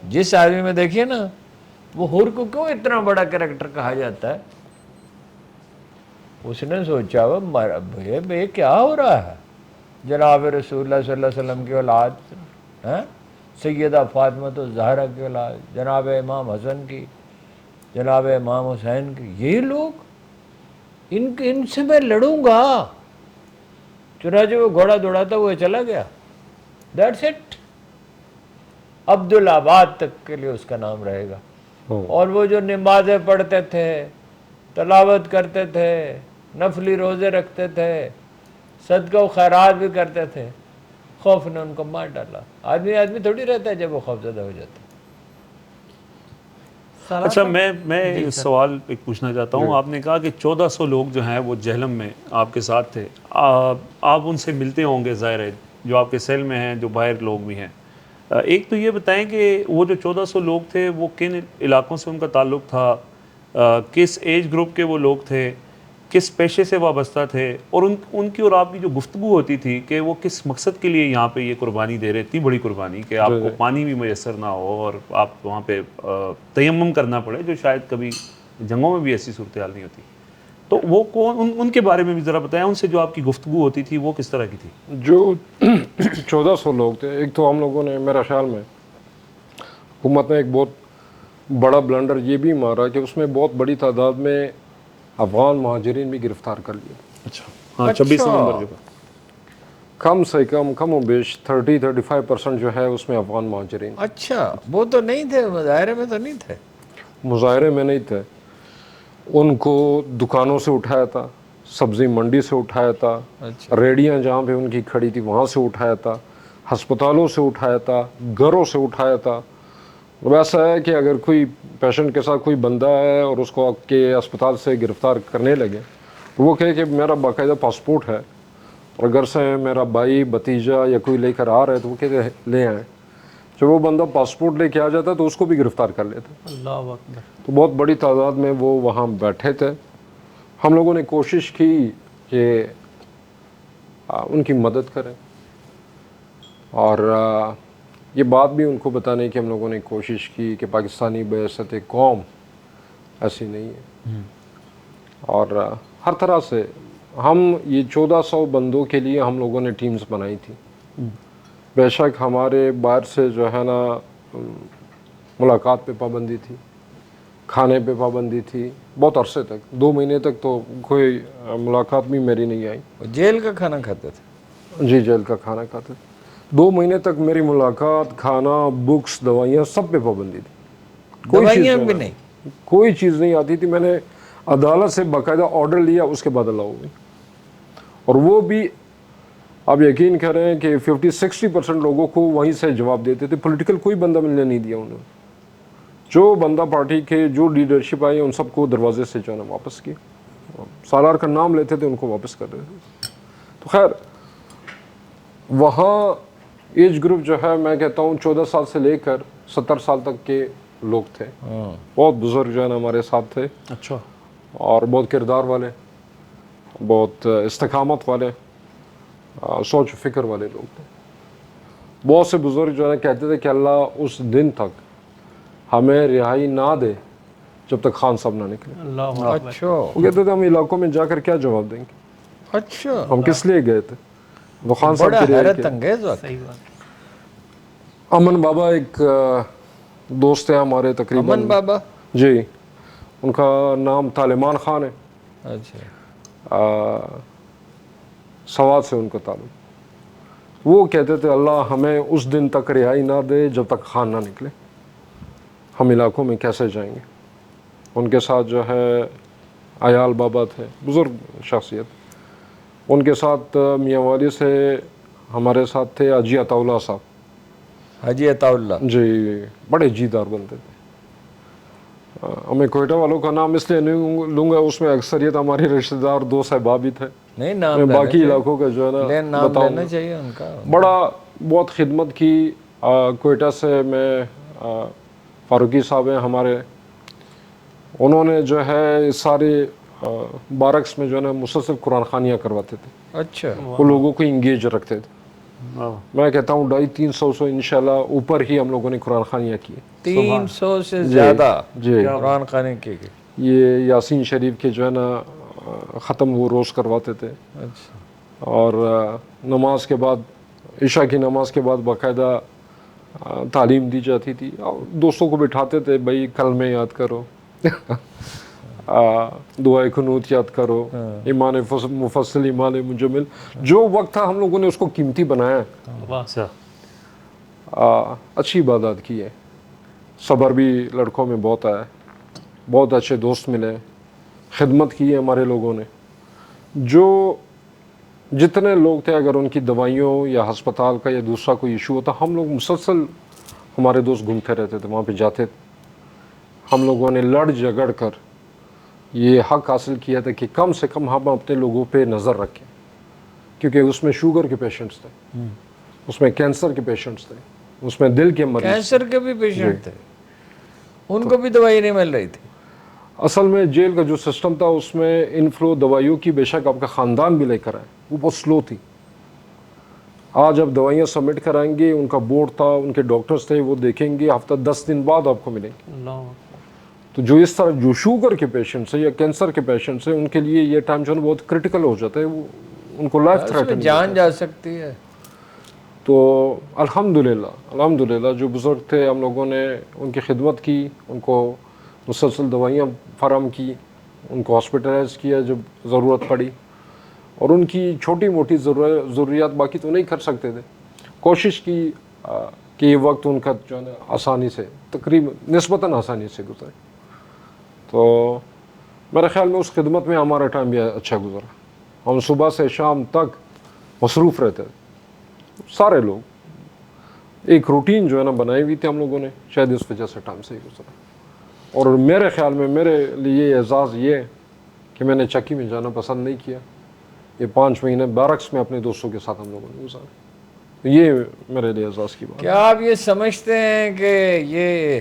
جس آدمی میں دیکھیے نا، وہ حر کو کیوں اتنا بڑا کریکٹر کہا جاتا ہے؟ اس نے سوچا یہ کیا ہو رہا ہے، جناب رسول اللہ صلی اللہ علیہ وسلم کی اولاد، سیدہ فاطمہ الزہرا کی اولاد، جناب امام حسن کی، جناب امام حسین کی، یہ لوگ، ان سے میں لڑوں گا۔ چنانچہ وہ گھوڑا دوڑاتا ہوا چلا گیا، دیٹس اٹ۔ عبدالآباد تک کے لیے اس کا نام رہے گا۔ اور وہ جو نمازیں پڑھتے تھے، تلاوت کرتے تھے، نفلی روزے رکھتے تھے، صدقہ و خیرات بھی کرتے تھے، خوف نے ان کو مار ڈالا۔ آدمی تھوڑی رہتا ہے جب وہ خوف زدہ ہو جاتا ہے۔ اچھا، میں ایک سوال پوچھنا چاہتا ہوں۔ آپ نے کہا کہ 1400 لوگ جو ہیں وہ جہلم میں آپ کے ساتھ تھے، آپ ان سے ملتے ہوں گے، ظاہر ہے، جو آپ کے سیل میں ہیں، جو باہر لوگ بھی ہیں۔ ایک تو یہ بتائیں کہ وہ جو 1400 لوگ تھے وہ کن علاقوں سے ان کا تعلق تھا، کس ایج گروپ کے وہ لوگ تھے، کس پیشے سے وابستہ تھے، اور ان کی اور آپ کی جو گفتگو ہوتی تھی کہ وہ کس مقصد کے لیے یہاں پہ یہ قربانی دے رہے، اتنی بڑی قربانی کہ آپ کو پانی بھی میسر نہ ہو اور آپ وہاں پہ تیمم کرنا پڑے، جو شاید کبھی جنگوں میں بھی ایسی صورتحال نہیں ہوتی۔ تو وہ کون، ان کے بارے میں بھی ذرا بتائیں، ان سے جو آپ کی گفتگو ہوتی تھی وہ کس طرح کی تھی؟ جو 1400 لوگ تھے، ایک تو ہم لوگوں نے، میرا خیال میں حکومت نے ایک بہت بڑا بلنڈر یہ بھی مارا کہ اس میں بہت بڑی تعداد میں افغان مہاجرین بھی گرفتار کر لیے۔ اچھا، ہاں، 26 نومبر کے بعد کم سے کم و بیش 30-35% جو ہے اس میں افغان مہاجرین۔ اچھا، وہ تو نہیں تھے مظاہرے میں، تو نہیں تھے، مظاہرے میں نہیں تھے، ان کو دکانوں سے اٹھایا تھا، سبزی منڈی سے اٹھایا تھا، ریڑیاں جہاں پہ ان کی کھڑی تھی وہاں سے اٹھایا تھا، ہسپتالوں سے اٹھایا تھا، گھروں سے اٹھایا تھا۔ ویسا ہے کہ اگر کوئی پیشنٹ کے ساتھ کوئی بندہ ہے اور اس کو آپ کے اسپتال سے گرفتار کرنے لگے تو وہ کہے کہ میرا باقاعدہ پاسپورٹ ہے، اور اگر سے میرا بھائی بھتیجا یا کوئی لے کر آ رہا ہے تو وہ کہتے لے آئیں۔ جب وہ بندہ پاسپورٹ لے کے آ جاتا تو اس کو بھی گرفتار کر لیتا۔ اللہ اکبر۔ تو بہت بڑی تعداد میں وہ وہاں بیٹھے تھے۔ ہم لوگوں نے کوشش کی کہ ان کی مدد کریں، اور یہ بات بھی ان کو بتانے کی ہم لوگوں نے کوشش کی کہ پاکستانی بعثت قوم ایسی نہیں ہے، اور ہر طرح سے ہم یہ 1400 بندوں کے لیے ہم لوگوں نے ٹیمز بنائی تھی۔ بے شک ہمارے باہر سے جو ہے نا ملاقات پہ پابندی تھی، کھانے پہ پابندی تھی، بہت عرصے تک 2 مہینے تک تو کوئی ملاقات بھی میری نہیں آئی۔ جیل کا کھانا کھاتے تھے؟ جی، جیل کا کھانا کھاتے تھے۔ 2 مہینے تک میری ملاقات، کھانا، بکس، دوائیاں سب پہ پابندی تھی. کوئی چیز دوائیاں جو بھی ہے نا، نہیں؟ کوئی چیز نہیں آتی تھی. میں نے عدالت سے باقاعدہ آرڈر لیا، اس کے بعد الاؤ ہوئی. اور وہ بھی آپ یقین کریں کہ 50-60% لوگوں کو وہیں سے جواب دیتے تھے. پولیٹیکل کوئی بندہ ملنے نہیں دیا انہوں نے. جو بندہ پارٹی کے جو لیڈرشپ آئی ان سب کو دروازے سے جو ہے نا واپس کیا. سالار کا نام لیتے تھے ان کو واپس کر دیتے تھے. تو خیر وہاں ایج گروپ جو ہے میں کہتا ہوں 14 سال سے لے کر 70 سال تک کے لوگ تھے. بہت بزرگ جو ہے نا ہمارے ساتھ تھے، اچھا. اور بہت کردار والے، بہت استقامت والے، سوچ و فکر والے لوگ تھے. بہت سے بزرگ جو ہے کہتے تھے کہ اللہ اس دن تک ہمیں رہائی نہ دے جب تک خان صاحب نہ نکلے. اللہ اچھا وہ کہتے تھے ہم علاقوں میں جا کر کیا جواب دیں گے، اچھا، ہم کس لیے گئے تھے. وہ خان صاحب بڑا کی رہائی حیرت کے. انگیز وقت. صحیح بات. امن بابا ایک دوست ہیں ہمارے تقریباً. امن بابا؟ جی، ان کا نام طالمان خان ہے. اچھا، سوات سے ان کا تعلق. وہ کہتے تھے اللہ ہمیں اس دن تک رہائی نہ دے جب تک خان نہ نکلے. ہم علاقوں میں کیسے جائیں گے. ان کے ساتھ جو ہے عیال بابا تھے، بزرگ شخصیت. ان کے ساتھ میاں والی سے ہمارے ساتھ تھے حاجی عطا اللہ صاحب. حاجی عطا اللہ، جی، بڑے جیدار بنتے تھے. ہمیں کوئٹہ والوں کا نام اس لیے نہیں لوں گا، اس میں اکثریت ہمارے رشتہ دار دوست احباب بھی تھے. نہیں نام میں لینا باقی چاہیے. علاقوں کا جو ہے نا لیکن نام بتاؤں لینا گا. چاہیے ان کا. بہت خدمت کی. کوئٹہ سے میں فاروقی صاحب ہیں ہمارے، انہوں نے جو ہے سارے بارکس میں جو ہے نا مسلسل قرآن خوانیاں کرواتے تھے. اچھا، وہ لوگوں کو انگیج رکھتے تھے. میں کہتا ہوں 250-300 انشاءاللہ اوپر ہی ہم لوگوں نے قرآن خوانیاں کی. 300 سے زیادہ جی. قرآن خانے کی. یہ یاسین شریف کے جو ہے نا ختم وہ روز کرواتے تھے. اچھا، اور نماز کے بعد، عشاء کی نماز کے بعد باقاعدہ تعلیم دی جاتی تھی. دوستوں کو بٹھاتے تھے، بھائی کلمے یاد کرو، دعائے قنوت یاد کرو، ایمان مفصل، ایمان مجمل. جو وقت تھا ہم لوگوں نے اس کو قیمتی بنایا. اچھا. اچھی عبادات کی ہے. صبر بھی لڑکوں میں بہت آیا. بہت اچھے دوست ملے. خدمت کی ہے ہمارے لوگوں نے. جو جتنے لوگ تھے اگر ان کی دوائیوں یا ہسپتال کا یا دوسرا کوئی ایشو ہوتا، ہم لوگ مسلسل ہمارے دوست گھومتے رہتے تھے، وہاں پہ جاتے تھے. ہم لوگوں نے لڑ جھگڑ کر یہ حق حاصل کیا تھا کہ کم سے کم ہم اپنے لوگوں پہ نظر رکھیں، کیونکہ اس میں شوگر کے پیشنٹس تھے، اس میں کینسر کے پیشنٹس تھے، اس میں دل کے مریض. کینسر کے بھی پیشنٹ تھے، ان کو بھی دوائی نہیں مل رہی تھی. اصل میں جیل کا جو سسٹم تھا اس میں انفلو دوائیوں کی بے شک آپ کا خاندان بھی لے کر آئے، وہ بہت سلو تھی. آج آپ دوائیاں سبمٹ کرائیں گے، ان کا بورڈ تھا، ان کے ڈاکٹرز تھے، وہ دیکھیں گے ہفتہ 10 دن بعد آپ کو ملیں گے. اللہ. تو جو اس طرح جو شوگر کے پیشنٹس ہیں یا کینسر کے پیشنٹس ہیں ان کے لیے یہ ٹائم جو ہے بہت کرٹیکل ہو جاتا ہے. وہ ان کو لائف اس میں تھریٹنگ جان جا سکتی ہے. تو الحمدللہ جو بزرگ تھے ہم لوگوں نے ان کی خدمت کی، ان کو مسلسل دوائیاں فراہم کی، ان کو ہاسپٹلائز کیا جب ضرورت پڑی، اور ان کی چھوٹی موٹی ضروریات باقی تو نہیں کر سکتے تھے. کوشش کی کہ یہ وقت ان کا جو ہے نا آسانی سے، تقریباً نسبتاً آسانی سے گزرے. تو میرے خیال میں اس خدمت میں ہمارا ٹائم بھی اچھا گزرا. ہم صبح سے شام تک مصروف رہتے تھے سارے لوگ. ایک روٹین جو ہے نا بنائی ہوئی تھی ہم لوگوں نے، شاید اس وجہ سے ٹائم سے ہی گزرا. اور میرے خیال میں میرے لیے اعزاز یہ ہے کہ میں نے چکی میں جانا پسند نہیں کیا. یہ 5 مہینے بیرکس میں اپنے دوستوں کے ساتھ ہم لوگوں نے گزارے. یہ میرے لیے اعزاز کی بات ہے. کیا آپ یہ سمجھتے ہیں کہ یہ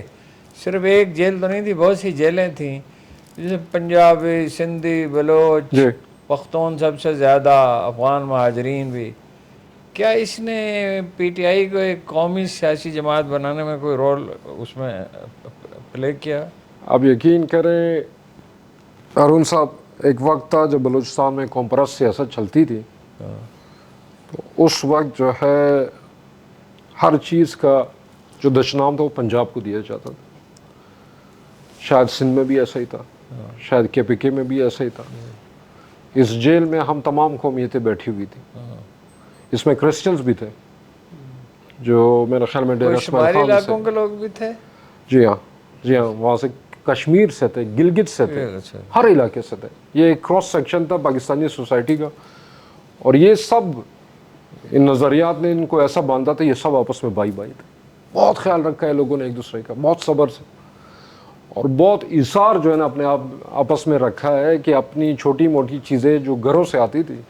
صرف ایک جیل تو نہیں تھی، بہت سی جیلیں تھیں، جیسے پنجابی، سندھی، بلوچ، جی. پختون سب سے زیادہ، افغان مہاجرین بھی. کیا اس نے پی ٹی آئی کو ایک قومی سیاسی جماعت بنانے میں کوئی رول اس میں پلے کیا؟ آپ یقین کریں ہارون صاحب، ایک وقت تھا جب بلوچستان میں قوم پرست سیاست چلتی تھی، تو اس وقت جو ہے ہر چیز کا جو دشنام تھا وہ پنجاب کو دیا جاتا تھا. شاید سندھ میں بھی ایسا ہی تھا، شاید کے پی کے میں بھی ایسا ہی تھا. اس جیل میں ہم تمام قومیتیں بیٹھی ہوئی تھیں. اس میں کرسچنز بھی تھے، جو میرے خیال میں ڈیرہ کوئی اسماعیل شمالی خان سے، علاقوں کے لوگ بھی تھے؟ جی ہاں جی ہاں، وہاں سے کشمیر سے تھے، گلگت سے تھے، اچھا۔ ہر علاقے سے تھے. یہ ایک کراس سیکشن تھا پاکستانی سوسائٹی کا، اور یہ سب ان نظریات نے ان کو ایسا باندھا تھا، یہ سب آپس میں بھائی بھائی تھے. بہت خیال رکھا ہے لوگوں نے ایک دوسرے کا، بہت صبر سے، اور بہت ایثار جو ہے نا اپنے آپ آپس میں رکھا ہے کہ اپنی چھوٹی موٹی چیزیں جو گھروں سے آتی تھی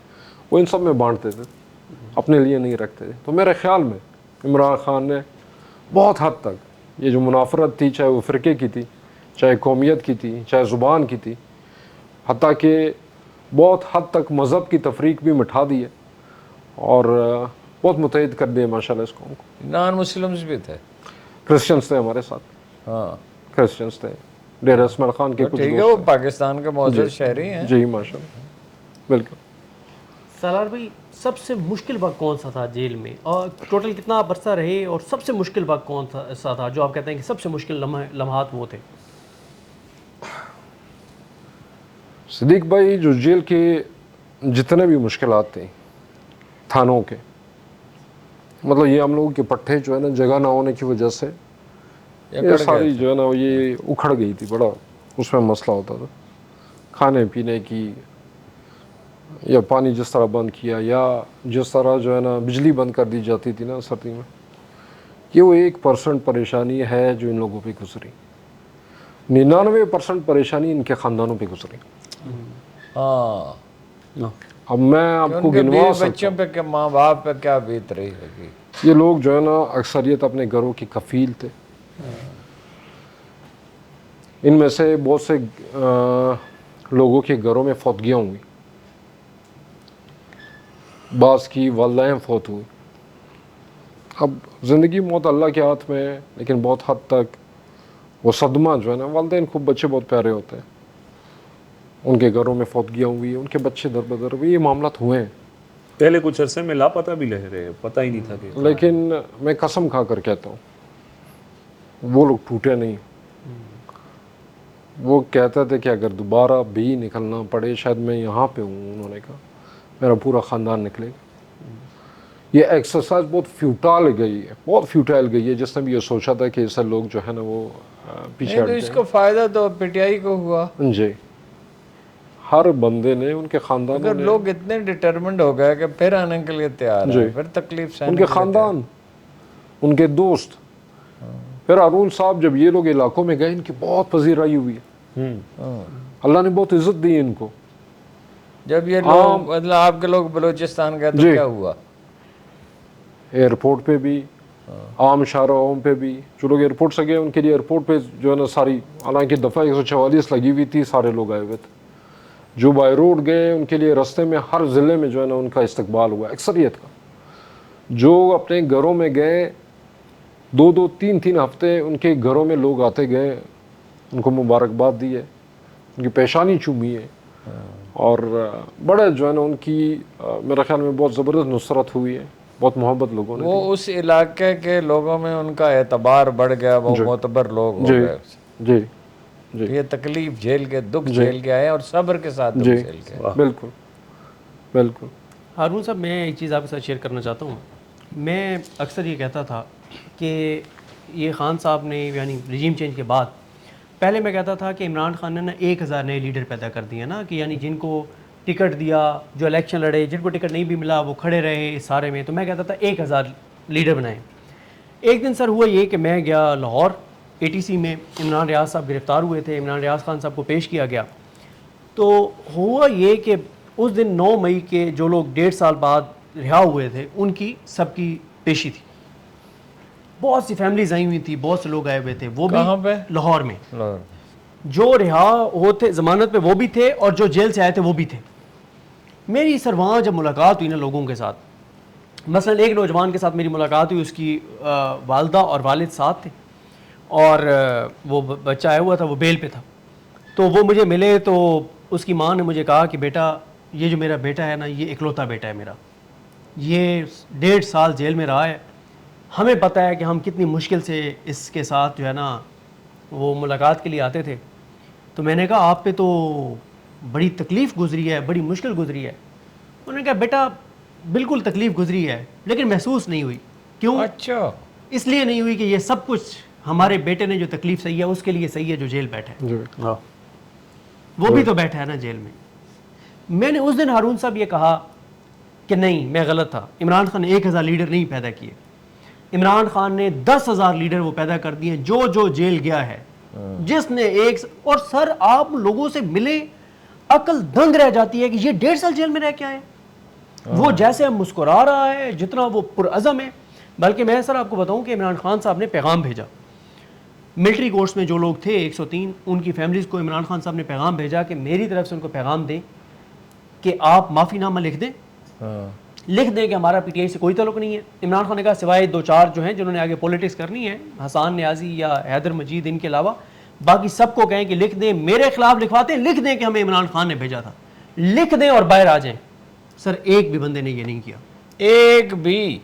وہ ان سب میں بانٹتے تھے، اپنے لیے نہیں رکھتے تھے. تو میرے خیال میں عمران خان نے بہت حد تک یہ جو منافرت تھی، چاہے وہ فرقے کی تھی، چاہے قومیت کی تھی، چاہے زبان کی تھی، حتیٰ کہ بہت حد تک مذہب کی تفریق بھی مٹھا دی ہے، اور بہت متحد کر دیا ماشاء اللہ اس قوم کو. نان مسلمز بھی تھے؟ کرسچنس تھے ہمارے ساتھ، ہاں کرسچنس تھے، ڈیرہ اسماعیل خان کے تو کچھ ٹھیک ہے، وہ دوست پاکستان کے معزز شہری ہیں. ہیں. جی ماشاء اللہ، بالکل. سالار بھائی، سب سے مشکل وقت کون سا تھا جیل میں، اور ٹوٹل کتنا آپ عرصہ رہے، اور سب سے مشکل وقت کون سا تھا جو آپ کہتے ہیں کہ سب سے مشکل لمحات وہ تھے؟ صدیق بھائی، جو جیل کے جتنے بھی مشکلات تھے تھانوں کے، مطلب یہ ہم لوگوں کے پٹھے جو ہے نا جگہ نہ ہونے کی وجہ سے یہ ساری جو ہے نا یہ اکھڑ گئی تھی، بڑا اس میں مسئلہ ہوتا تھا. کھانے پینے کی، یا پانی جس طرح بند کیا، یا جس طرح جو ہے نا بجلی بند کر دی جاتی تھی نا سردی میں، یہ وہ 1% پریشانی ہے جو ان لوگوں پہ گزری. 99% پریشانی ان کے خاندانوں پہ گزری. ہاں، اب میں آپ کو گنوا سکتا بچوں پہ کیا، ماں باپ پہ کیا بیت رہی ہوگی. یہ لوگ جو ہے نا اکثریت اپنے گھروں کی کفیل تھے. ان میں سے بہت سے لوگوں کے گھروں میں فوتگیاں ہوئی، بعض کی والدین فوت ہوئی. اب زندگی موت اللہ کے ہاتھ میں ہے، لیکن بہت حد تک وہ صدمہ جو ہے نا، والدین خوب بچے بہت پیارے ہوتے ہیں، ان کے گھروں میں فوتگیاں ہوئی، ان کے بچے در بدر ہوئے، یہ معاملات ہوئے ہیں. پہلے کچھ عرصے میں لاپتہ بھی رہ رہے، پتہ ہی نہیں تھا کہ لیکن میں قسم کھا کر کہتا ہوں وہ لوگ ٹوٹے نہیں. وہ کہتے تھے کہ اگر دوبارہ بھی نکلنا پڑے، شاید میں یہاں پہ ہوں، انہوں نے کہا میرا پورا خاندان نکلے گا. یہ ایکسرسائز بہت فیوٹائل گئی ہے، بہت فیوٹائل گئی ہے. جس نے بھی یہ سوچا تھا کہ اس سے لوگ جو ہے نا وہ پیچھے نہیں تو ہٹ اس کو فائدہ تو پی ٹی آئی کو ہوا. جی، ہر بندے نے، ان کے خاندانوں اگر نے، لوگ اتنے ڈٹرمنڈ ہو گئے کہ پھر آنے کے لیے تیار ہیں، پھر تکلیف سے ان کے خاندان، ان کے دوست. پھر ہارون صاحب جب یہ لوگ علاقوں میں گئے، ان کی بہت پذیرائی ہوئی ہے، اللہ نے بہت عزت دی ان کو. جب یہ لوگ مطلب آپ کے لوگ بلوچستان گئے تو کیا ہوا؟ ایئرپورٹ پہ بھی، عام شاہراہوں پہ بھی، جو لوگ ایئرپورٹ سے گئے ان کے لیے ایئرپورٹ پہ جو ہے نا ساری، حالانکہ دفعہ 144 لگی ہوئی تھی، سارے لوگ آئے ہوئے تھے. جو بائی روڈ گئے ان کے لیے رستے میں ہر ضلع میں جو ہے نا ان کا استقبال ہوا، اکثریت کا. جو اپنے گھروں میں گئے، 2-2 3-3 ہفتے ان کے گھروں میں لوگ آتے گئے، ان کو مبارکباد دی ہے، ان کی پیشانی چومی ہے، اور بڑے جو ہے نا ان کی میرے خیال میں بہت زبردست نصرت ہوئی ہے، بہت محبت لوگوں نے. وہ اس علاقے کے لوگوں میں ان کا اعتبار بڑھ گیا، وہ معتبر لوگ ہو گئے. جی جی یہ تکلیف جھیل کے، دکھ جھیل کے آئے، اور صبر کے ساتھ دکھ جھیل کے. بالکل بالکل. ہارون صاحب، میں ایک چیز آپ کے ساتھ شیئر کرنا چاہتا ہوں. میں اکثر یہ کہتا تھا کہ یہ خان صاحب نے، یعنی رجیم چینج کے بعد، پہلے میں کہتا تھا کہ عمران خان نے نا 1000 نئے لیڈر پیدا کر دیے نا، کہ یعنی جن کو ٹکٹ دیا، جو الیکشن لڑے، جن کو ٹکٹ نہیں بھی ملا وہ کھڑے رہے اس سارے میں. تو میں کہتا تھا 1000 لیڈر بنائیں. ایک دن سر ہوا یہ کہ میں گیا لاہور ATC میں، عمران ریاض صاحب گرفتار ہوئے تھے، عمران ریاض خان صاحب کو پیش کیا گیا. تو ہوا یہ کہ اس دن 9 مئی کے جو لوگ 1.5 سال بعد رہا ہوئے تھے، ان کی سب کی پیشی تھی. بہت سی فیملیز آئی ہوئی تھی، بہت سے لوگ آئے ہوئے تھے. وہ بھی کہاں پہ؟ لاہور میں. جو رہا ہوتے ضمانت پہ وہ بھی تھے، اور جو جیل سے آئے تھے وہ بھی تھے. میری سر وہاں جب ملاقات ہوئی نا لوگوں کے ساتھ، مثلا ایک نوجوان کے ساتھ میری ملاقات ہوئی، اس کی والدہ اور والد ساتھ تھے، اور وہ بچہ آیا ہوا تھا، وہ بیل پہ تھا. تو وہ مجھے ملے تو اس کی ماں نے مجھے کہا کہ بیٹا، یہ جو میرا بیٹا ہے نا، یہ اکلوتا بیٹا ہے میرا، یہ 1.5 سال جیل میں رہا ہے. ہمیں پتہ ہے کہ ہم کتنی مشکل سے اس کے ساتھ جو ہے نا وہ ملاقات کے لیے آتے تھے. تو میں نے کہا آپ پہ تو بڑی تکلیف گزری ہے، بڑی مشکل گزری ہے. انہوں نے کہا بیٹا بالکل تکلیف گزری ہے، لیکن محسوس نہیں ہوئی. کیوں؟ اچھا اس لیے نہیں ہوئی کہ یہ سب کچھ ہمارے بیٹے نے جو تکلیف سہی ہے اس کے لیے صحیح ہے جو جیل بیٹھا ہے. جی ہاں وہ بھی تو بیٹھا ہے نا جیل میں. میں نے اس دن ہارون صاحب یہ کہا کہ نہیں میں غلط تھا. عمران خان نے 1000 لیڈر نہیں پیدا کیے, عمران خان نے 10,000 لیڈر وہ پیدا کر دیے جو جیل گیا ہے, جس نے اور سر آپ لوگوں سے ملے عقل دنگ رہ جاتی ہے کہ یہ 1.5 سال جیل میں رہ کے آئے. وہ جیسے مسکرا رہا ہے جتنا وہ پرعزم ہے. بلکہ میں سر آپ کو بتاؤں کہ عمران خان صاحب نے پیغام بھیجا ملٹری کورٹس میں جو لوگ تھے 103 ان کی فیملیز کو. عمران خان صاحب نے پیغام بھیجا کہ میری طرف سے ان کو پیغام دیں کہ آپ معافی نامہ لکھ دیں کہ ہمارا پی ٹی آئی سے کوئی تعلق نہیں ہے. عمران خان نے کہا سوائے 2-4 جو ہیں جنہوں نے آگے پولیٹکس کرنی ہے, حسان نیازی یا حیدر مجید, ان کے علاوہ باقی سب کو کہیں کہ لکھ دیں. میرے خلاف لکھواتے ہیں, لکھ دیں کہ ہمیں عمران خان نے بھیجا تھا, لکھ دیں اور باہر آ جائیں. سر ایک بھی بندے نے یہ نہیں کیا, ایک بھی.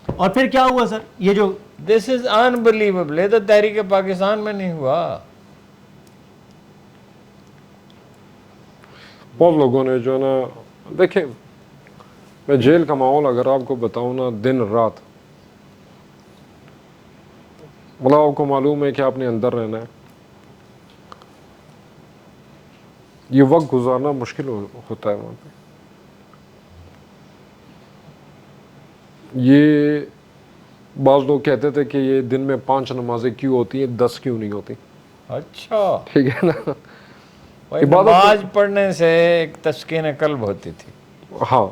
اور پھر کیا ہوا سر, یہ جو دس از انبلیویبل. یہ تو تحریک پاکستان میں نہیں ہوا. بہت لوگوں نے جو ہے نا, دیکھیں میں جیل کا ماحول اگر آپ کو بتاؤں نا, دن رات آپ کو معلوم ہے کہ آپ نے اندر رہنا ہے, یہ وقت گزارنا مشکل ہوتا ہے وہاں پہ. یہ بعض لوگ کہتے تھے کہ یہ دن میں 5 نمازیں کیوں ہوتی ہیں, 10 کیوں نہیں ہوتی. اچھا ٹھیک ہے نا. نماز پڑھنے سے ایک تسکین قلب ہوتی تھی. ہاں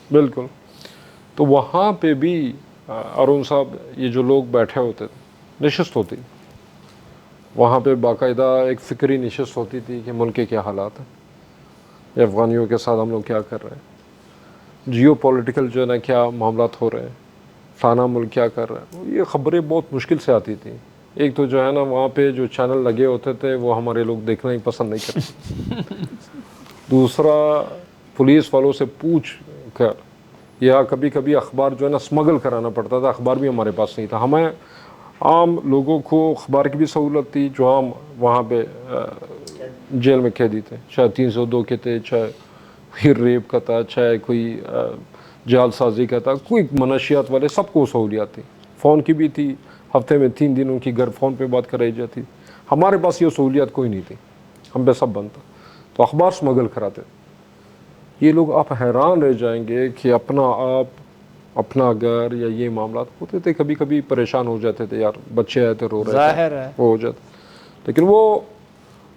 بالکل. تو وہاں پہ بھی ارون صاحب یہ جو لوگ بیٹھے ہوتے تھے, نشست ہوتی, وہاں پہ باقاعدہ ایک فکری نشست ہوتی تھی کہ ملک کے کیا حالات ہیں, افغانیوں کے ساتھ ہم لوگ کیا کر رہے ہیں, جیو پولیٹیکل جو ہے نا کیا معاملات ہو رہے ہیں, فلانا ملک کیا کر رہا ہے. یہ خبریں بہت مشکل سے آتی تھیں. ایک تو جو ہے نا وہاں پہ جو چینل لگے ہوتے تھے وہ ہمارے لوگ دیکھنا ہی پسند نہیں کرتے. دوسرا پولیس والوں سے پوچھ کر, یا کبھی کبھی اخبار جو ہے نا اسمگل کرانا پڑتا تھا. اخبار بھی ہمارے پاس نہیں تھا. ہمیں عام لوگوں کو اخبار کی بھی سہولت تھی جو عام وہاں پہ جیل میں قیدی تھے, چاہے 302 کے تھے, چاہے پھر ریپ کا تھا, چاہے کوئی جال سازی کا تھا, کوئی منشیات والے, سب کو سہولیات تھی. فون کی بھی تھی, ہفتے میں 3 دن ان کی گھر فون پہ بات کرائی جاتی. ہمارے پاس یہ سہولیات کوئی نہیں تھی, ہم پہ سب بند تھا. تو اخبار اسمگل کراتے. یہ لوگ آپ حیران رہ جائیں گے کہ اپنا آپ, اپنا گھر یا یہ معاملات ہوتے تھے. کبھی کبھی پریشان ہو جاتے تھے, یار بچے آئے تھے رو رہے ظاہر تھے, ہے. وہ ہو جاتا. لیکن وہ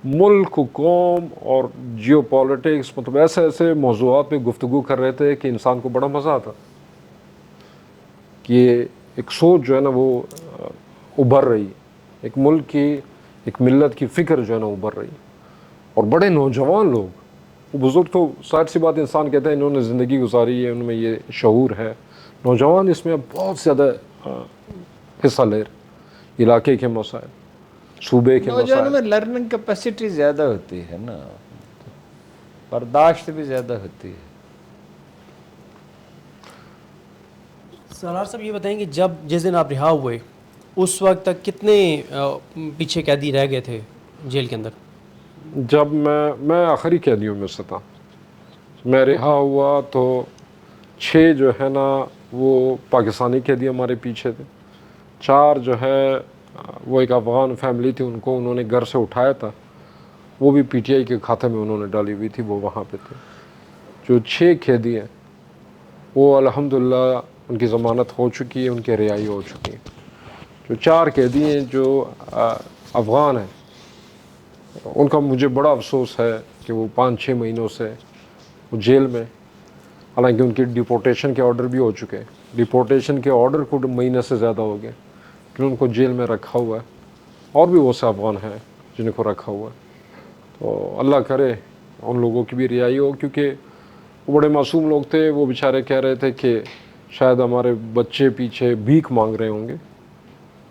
ملک, قوم اور جیو پالیٹکس, مطلب ایسے ایسے موضوعات پہ گفتگو کر رہے تھے کہ انسان کو بڑا مزہ آتا کہ ایک سوچ جو ہے نا وہ ابھر رہی, ایک ملک کی, ایک ملت کی فکر جو ہے نا ابھر رہی. اور بڑے نوجوان لوگ, وہ بزرگ تو ظاہر سی بات انسان کہتا ہے انہوں نے زندگی گزاری ہے, ان میں یہ شعور ہے. نوجوان اس میں بہت زیادہ حصہ لے رہے. علاقے کے مسائل, صوبے کے نوجوانوں مسائل. میں لرننگ کیپیسٹی زیادہ ہوتی ہے نا, برداشت بھی زیادہ ہوتی ہے. سالار صاحب یہ بتائیں کہ جس دن آپ رہا ہوئے اس وقت تک کتنے پیچھے قیدی رہ گئے تھے جیل کے اندر؟ جب میں آخری قیدیوں میں سے تھا, میں رہا ہوا تو 6 جو ہے نا وہ پاکستانی قیدی ہمارے پیچھے تھے. 4 جو ہے وہ ایک افغان فیملی تھی, ان کو انہوں نے گھر سے اٹھایا تھا, وہ بھی پی ٹی آئی کے کھاتے میں انہوں نے ڈالی ہوئی تھی, وہ وہاں پہ تھے. جو 6 قیدی ہیں وہ الحمدللہ ان کی ضمانت ہو چکی ہے, ان کی رہائی ہو چکی ہے. جو 4 قیدی ہیں جو افغان ہیں, ان کا مجھے بڑا افسوس ہے کہ وہ 5-6 مہینوں سے وہ جیل میں, حالانکہ ان کی ڈیپورٹیشن کے آرڈر بھی ہو چکے ہیں. ڈیپورٹیشن کے آرڈر کو مہینے سے زیادہ ہو گئے, کہ ان کو جیل میں رکھا ہوا ہے. اور بھی وہ سے افغان ہیں جن کو رکھا ہوا ہے. تو اللہ کرے ان لوگوں کی بھی رہائی ہو, کیونکہ وہ بڑے معصوم لوگ تھے. وہ بیچارے کہہ رہے تھے کہ شاید ہمارے بچے پیچھے بھیک مانگ رہے ہوں گے,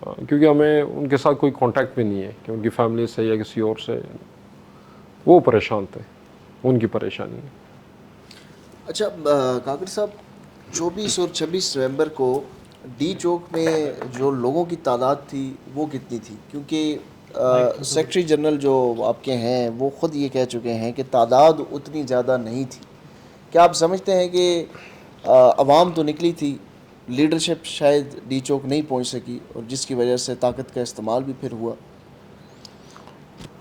کیونکہ ہمیں ان کے ساتھ کوئی کانٹیکٹ بھی نہیں ہے کہ ان کی فیملی سے یا کسی اور سے. وہ پریشان تھے, ان کی پریشانی ہے. اچھا کاکڑ صاحب, 24 اور 26 نومبر کو ڈی چوک میں جو لوگوں کی تعداد تھی وہ کتنی تھی؟ کیونکہ سیکرٹری جنرل جو آپ کے ہیں وہ خود یہ کہہ چکے ہیں کہ تعداد اتنی زیادہ نہیں تھی. کیا آپ سمجھتے ہیں کہ عوام تو نکلی تھی لیڈرشپ شاید ڈی چوک نہیں پہنچ سکی اور جس کی وجہ سے طاقت کا استعمال بھی پھر ہوا؟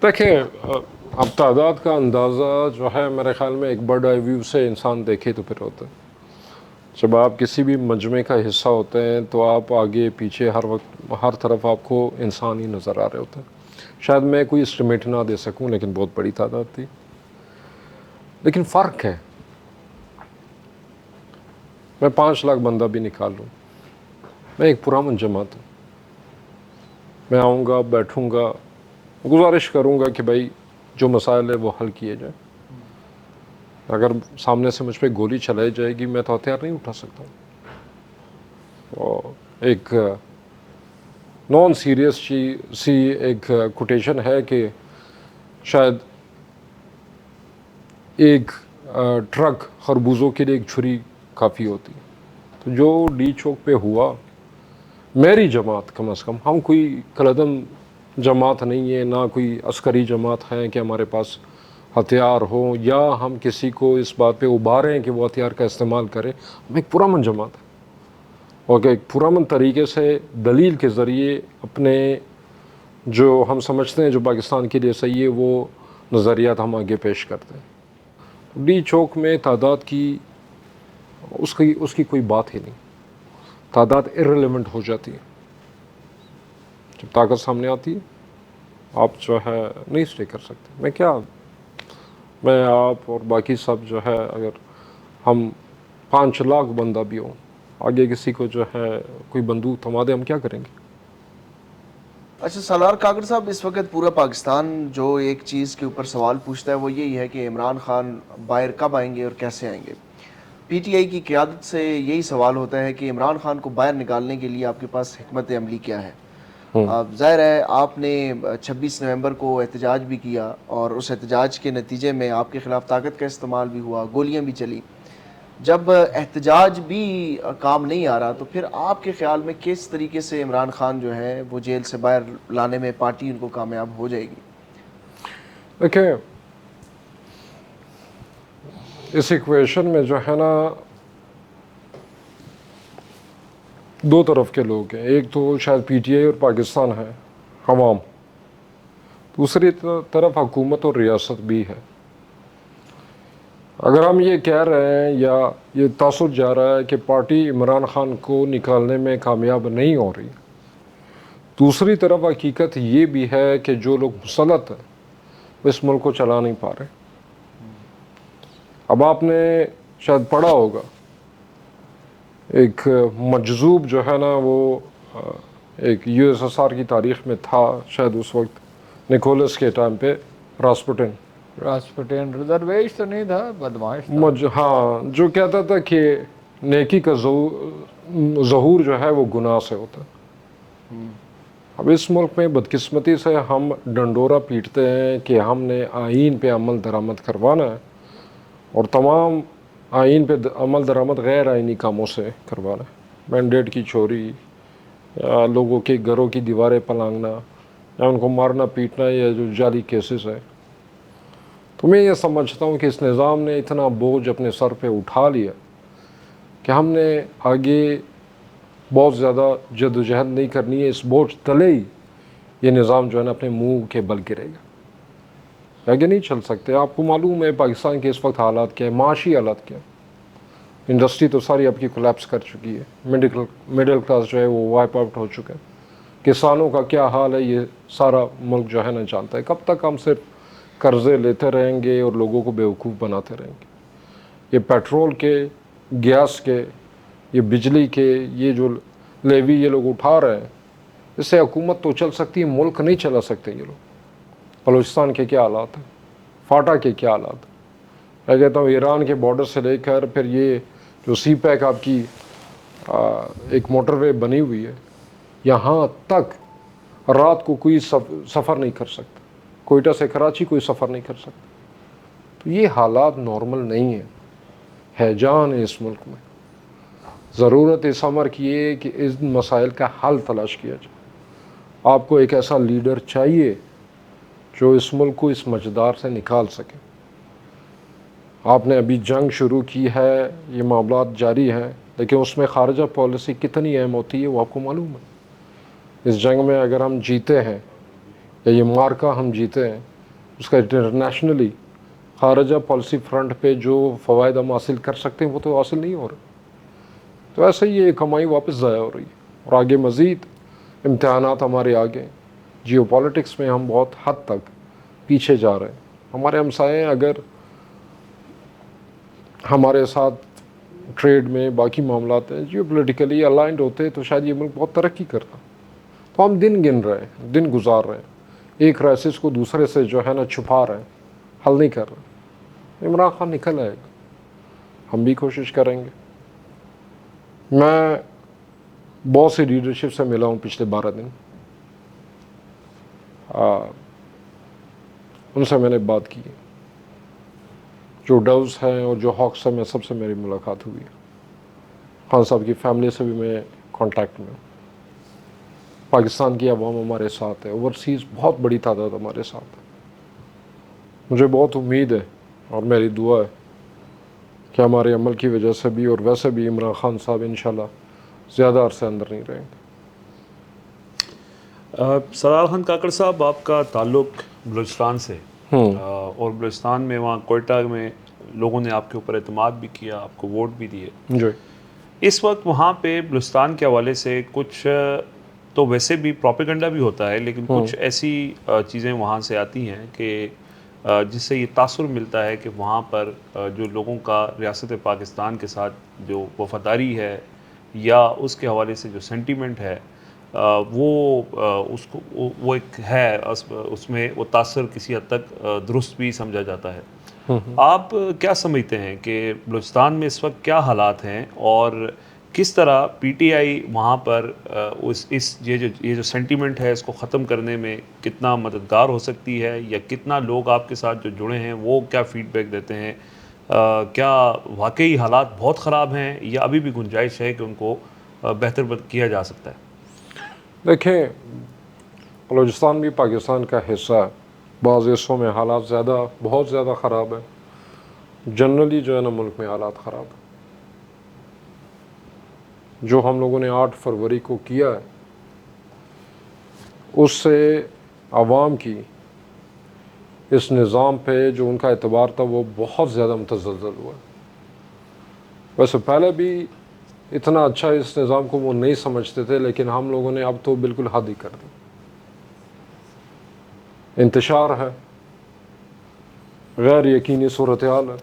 دیکھیں اب تعداد کا اندازہ جو ہے میرے خیال میں ایک برڈ آئی ویو سے انسان دیکھے تو پھر ہوتا ہے. جب آپ کسی بھی مجمع کا حصہ ہوتے ہیں تو آپ آگے پیچھے ہر وقت ہر طرف آپ کو انسان ہی نظر آ رہے ہوتے ہیں. شاید میں کوئی اسٹیمیٹ نہ دے سکوں لیکن بہت بڑی تعداد تھی. لیکن فرق ہے، میں 5 لاکھ بندہ بھی نکال لوں، میں ایک پرامن جماعت ہوں. میں آؤں گا، بیٹھوں گا، گزارش کروں گا کہ بھائی جو مسائل ہے وہ حل کیے جائیں. اگر سامنے سے مجھ پہ گولی چلائی جائے گی میں تو ہتھیار نہیں اٹھا سکتا ہوں. ایک نان سیریس سی ایک کوٹیشن ہے کہ شاید ایک ٹرک خربوزوں کے لیے ایک چھری کافی ہوتی. تو جو ڈی چوک پہ ہوا، میری جماعت کم از کم، ہم کوئی کلعدم جماعت نہیں ہے، نہ کوئی عسکری جماعت ہے کہ ہمارے پاس ہتھیار ہو یا ہم کسی کو اس بات پہ ابھاریں کہ وہ ہتھیار کا استعمال کرے. ہم ایک پرامن جماعت ہے اور کہ ایک پرامن طریقے سے دلیل کے ذریعے اپنے جو ہم سمجھتے ہیں جو پاکستان کے لیے صحیح ہے وہ نظریات ہم آگے پیش کرتے ہیں. ڈی چوک میں تعداد کی اس کی کوئی بات ہی نہیں. تعداد ارریلیونٹ ہو جاتی ہے جب طاقت سامنے آتی ہے. آپ جو ہے نہیں اسٹے کر سکتے. میں آپ اور باقی سب جو ہے اگر ہم 5 لاکھ بندہ بھی ہوں، آگے کسی کو جو ہے کوئی بندوق تھما دے، ہم کیا کریں گے؟ اچھا سالار کاکڑ صاحب، اس وقت پورا پاکستان جو ایک چیز کے اوپر سوال پوچھتا ہے وہ یہی ہے کہ عمران خان باہر کب آئیں گے اور کیسے آئیں گے. پی ٹی آئی کی قیادت سے یہی سوال ہوتا ہے کہ عمران خان کو باہر نکالنے کے لیے آپ کے پاس حکمت عملی کیا ہے؟ ظاہر ہے آپ نے 26 نومبر کو احتجاج بھی کیا اور اس احتجاج کے نتیجے میں آپ کے خلاف طاقت کا استعمال بھی ہوا، گولیاں بھی چلی. جب احتجاج بھی کام نہیں آ رہا تو پھر آپ کے خیال میں کس طریقے سے عمران خان جو ہے وہ جیل سے باہر لانے میں پارٹی ان کو کامیاب ہو جائے گی؟ دیکھیں اس ایکویشن میں جو ہے نا 2 طرف کے لوگ ہیں. ایک تو شاید پی ٹی آئی اور پاکستان ہے، عوام. دوسری طرف حکومت اور ریاست بھی ہے. اگر ہم یہ کہہ رہے ہیں یا یہ تاثر جا رہا ہے کہ پارٹی عمران خان کو نکالنے میں کامیاب نہیں ہو رہی، دوسری طرف حقیقت یہ بھی ہے کہ جو لوگ مسلط ہیں وہ اس ملک کو چلا نہیں پا رہے. اب آپ نے شاید پڑھا ہوگا ایک مجذوب جو ہے نا وہ ایک یو ایس ایس آر کی تاریخ میں تھا، شاید اس وقت نکولس کے ٹائم پہ، راسپوٹین ریزرویش تو نہیں تھا، بدماش تھا. ہاں، جو کہتا تھا کہ نیکی کا ظہور جو ہے وہ گناہ سے ہوتا ہے. اب اس ملک میں بدقسمتی سے ہم ڈنڈورا پیٹتے ہیں کہ ہم نے آئین پہ عمل درآمد کروانا ہے اور تمام آئین پہ عمل درآمد غیر آئینی کاموں سے کروانا ہے. مینڈیٹ کی چوری یا لوگوں کے گھروں کی دیواریں پلانگنا یا ان کو مارنا پیٹنا یا جو جعلی کیسز ہیں. تو میں یہ سمجھتا ہوں کہ اس نظام نے اتنا بوجھ اپنے سر پہ اٹھا لیا کہ ہم نے آگے بہت زیادہ جد و جہد نہیں کرنی ہے. اس بوجھ تلے ہی یہ نظام جو ہے نا اپنے منہ کے بل گرے گا. آگے نہیں چل سکتے. آپ کو معلوم ہے پاکستان کے اس وقت حالات کیا ہیں، معاشی حالات کیا ہیں. انڈسٹری تو ساری آپ کی کولیپس کر چکی ہے. مڈل کلاس جو ہے وہ وائپ آؤٹ ہو چکا ہے. کسانوں کا کیا حال ہے یہ سارا ملک جو ہے نا جانتا ہے. کب تک ہم صرف قرضے لیتے رہیں گے اور لوگوں کو بیوقوف بناتے رہیں گے؟ یہ پیٹرول کے، گیس کے، یہ بجلی کے، یہ جو لیوی یہ لوگ اٹھا رہے ہیں، اس سے حکومت تو چل سکتی ہے، ملک نہیں چلا سکتے یہ لوگ. بلوچستان کے کیا حالات ہیں، فاٹا کے کیا حالات ہیں. میں کہتا ہوں ایران کے بارڈر سے لے کر پھر یہ جو سی پیک آپ کی ایک موٹر وے بنی ہوئی ہے، یہاں تک رات کو کوئی سفر نہیں کر سکتا. کوئٹہ سے کراچی کوئی سفر نہیں کر سکتا. تو یہ حالات نارمل نہیں ہیں، ہیجان ہے اس ملک میں. ضرورت اس امر کی ہے کہ اس مسائل کا حل تلاش کیا جائے. آپ کو ایک ایسا لیڈر چاہیے جو اس ملک کو اس مجدار سے نکال سکے. آپ نے ابھی جنگ شروع کی ہے، یہ معاملات جاری ہیں. لیکن اس میں خارجہ پالیسی کتنی اہم ہوتی ہے وہ آپ کو معلوم ہے. اس جنگ میں اگر ہم جیتے ہیں یا یہ مارکا ہم جیتے ہیں, اس کا انٹرنیشنلی خارجہ پالیسی فرنٹ پہ جو فوائد ہم حاصل کر سکتے ہیں وہ تو حاصل نہیں ہو رہے. تو ایسے ہی یہ کمائی واپس ضائع ہو رہی ہے, اور آگے مزید امتحانات ہمارے آگے. جیو پالیٹکس میں ہم بہت حد تک پیچھے جا رہے ہیں. ہمارے ہمسائے اگر ہمارے ساتھ ٹریڈ میں باقی معاملات ہیں جیو پولیٹیکلی الائنڈ ہوتے تو شاید یہ ملک بہت ترقی کرتا. تو ہم دن گن رہے ہیں, دن گزار رہے ہیں, ایک کرائسس کو دوسرے سے جو ہے نا چھپا رہے ہیں, حل نہیں کر رہے. عمران خان نکل آئے گا, ہم بھی کوشش کریں گے. میں بہت سی لیڈرشپ سے ملا ہوں پچھلے 12 دن, ان سے میں نے بات کی. جو ڈوز ہیں اور جو ہاکس ہیں میں سب سے میری ملاقات ہوئی ہے. خان صاحب کی فیملی سے بھی میں کانٹیکٹ میں ہوں. پاکستان کی عوام ہمارے ساتھ ہے, اوورسیز بہت بڑی تعداد ہمارے ساتھ ہے. مجھے بہت امید ہے اور میری دعا ہے کہ ہمارے عمل کی وجہ سے بھی اور ویسے بھی عمران خان صاحب انشاءاللہ زیادہ عرصے اندر نہیں رہیں گے. سرار خان کاکڑ صاحب, آپ کا تعلق بلوچستان سے اور بلوچستان میں وہاں کوئٹہ میں لوگوں نے آپ کے اوپر اعتماد بھی کیا, آپ کو ووٹ بھی دیے. جی. اس وقت وہاں پہ بلوچستان کے حوالے سے کچھ تو ویسے بھی پروپیگنڈا بھی ہوتا ہے, لیکن کچھ ایسی چیزیں وہاں سے آتی ہیں کہ جس سے یہ تاثر ملتا ہے کہ وہاں پر جو لوگوں کا ریاست پاکستان کے ساتھ جو وفاداری ہے یا اس کے حوالے سے جو سینٹیمنٹ ہے وہ اس کو وہ ایک ہے, اس میں وہ تاثر کسی حد تک درست بھی سمجھا جاتا ہے. آپ کیا سمجھتے ہیں کہ بلوچستان میں اس وقت کیا حالات ہیں اور کس طرح پی ٹی آئی وہاں پر یہ جو سینٹیمنٹ ہے اس کو ختم کرنے میں کتنا مددگار ہو سکتی ہے, یا کتنا لوگ آپ کے ساتھ جو جڑے ہیں وہ کیا فیڈ بیک دیتے ہیں؟ کیا واقعی حالات بہت خراب ہیں یا ابھی بھی گنجائش ہے کہ ان کو بہتر کیا جا سکتا ہے؟ دیکھیں, بلوچستان بھی پاکستان کا حصہ ہے. بعض حصوں میں حالات بہت زیادہ خراب ہیں. جنرلی جو ہے نا ملک میں حالات خراب ہیں. جو ہم لوگوں نے 8 فروری کو کیا ہے اس سے عوام کی اس نظام پہ جو ان کا اعتبار تھا وہ بہت زیادہ متزلزل ہوا. ویسے پہلے بھی اتنا اچھا اس نظام کو وہ نہیں سمجھتے تھے, لیکن ہم لوگوں نے اب تو بالکل حد ہی کر دی. انتشار ہے, غیر یقینی صورتحال ہے.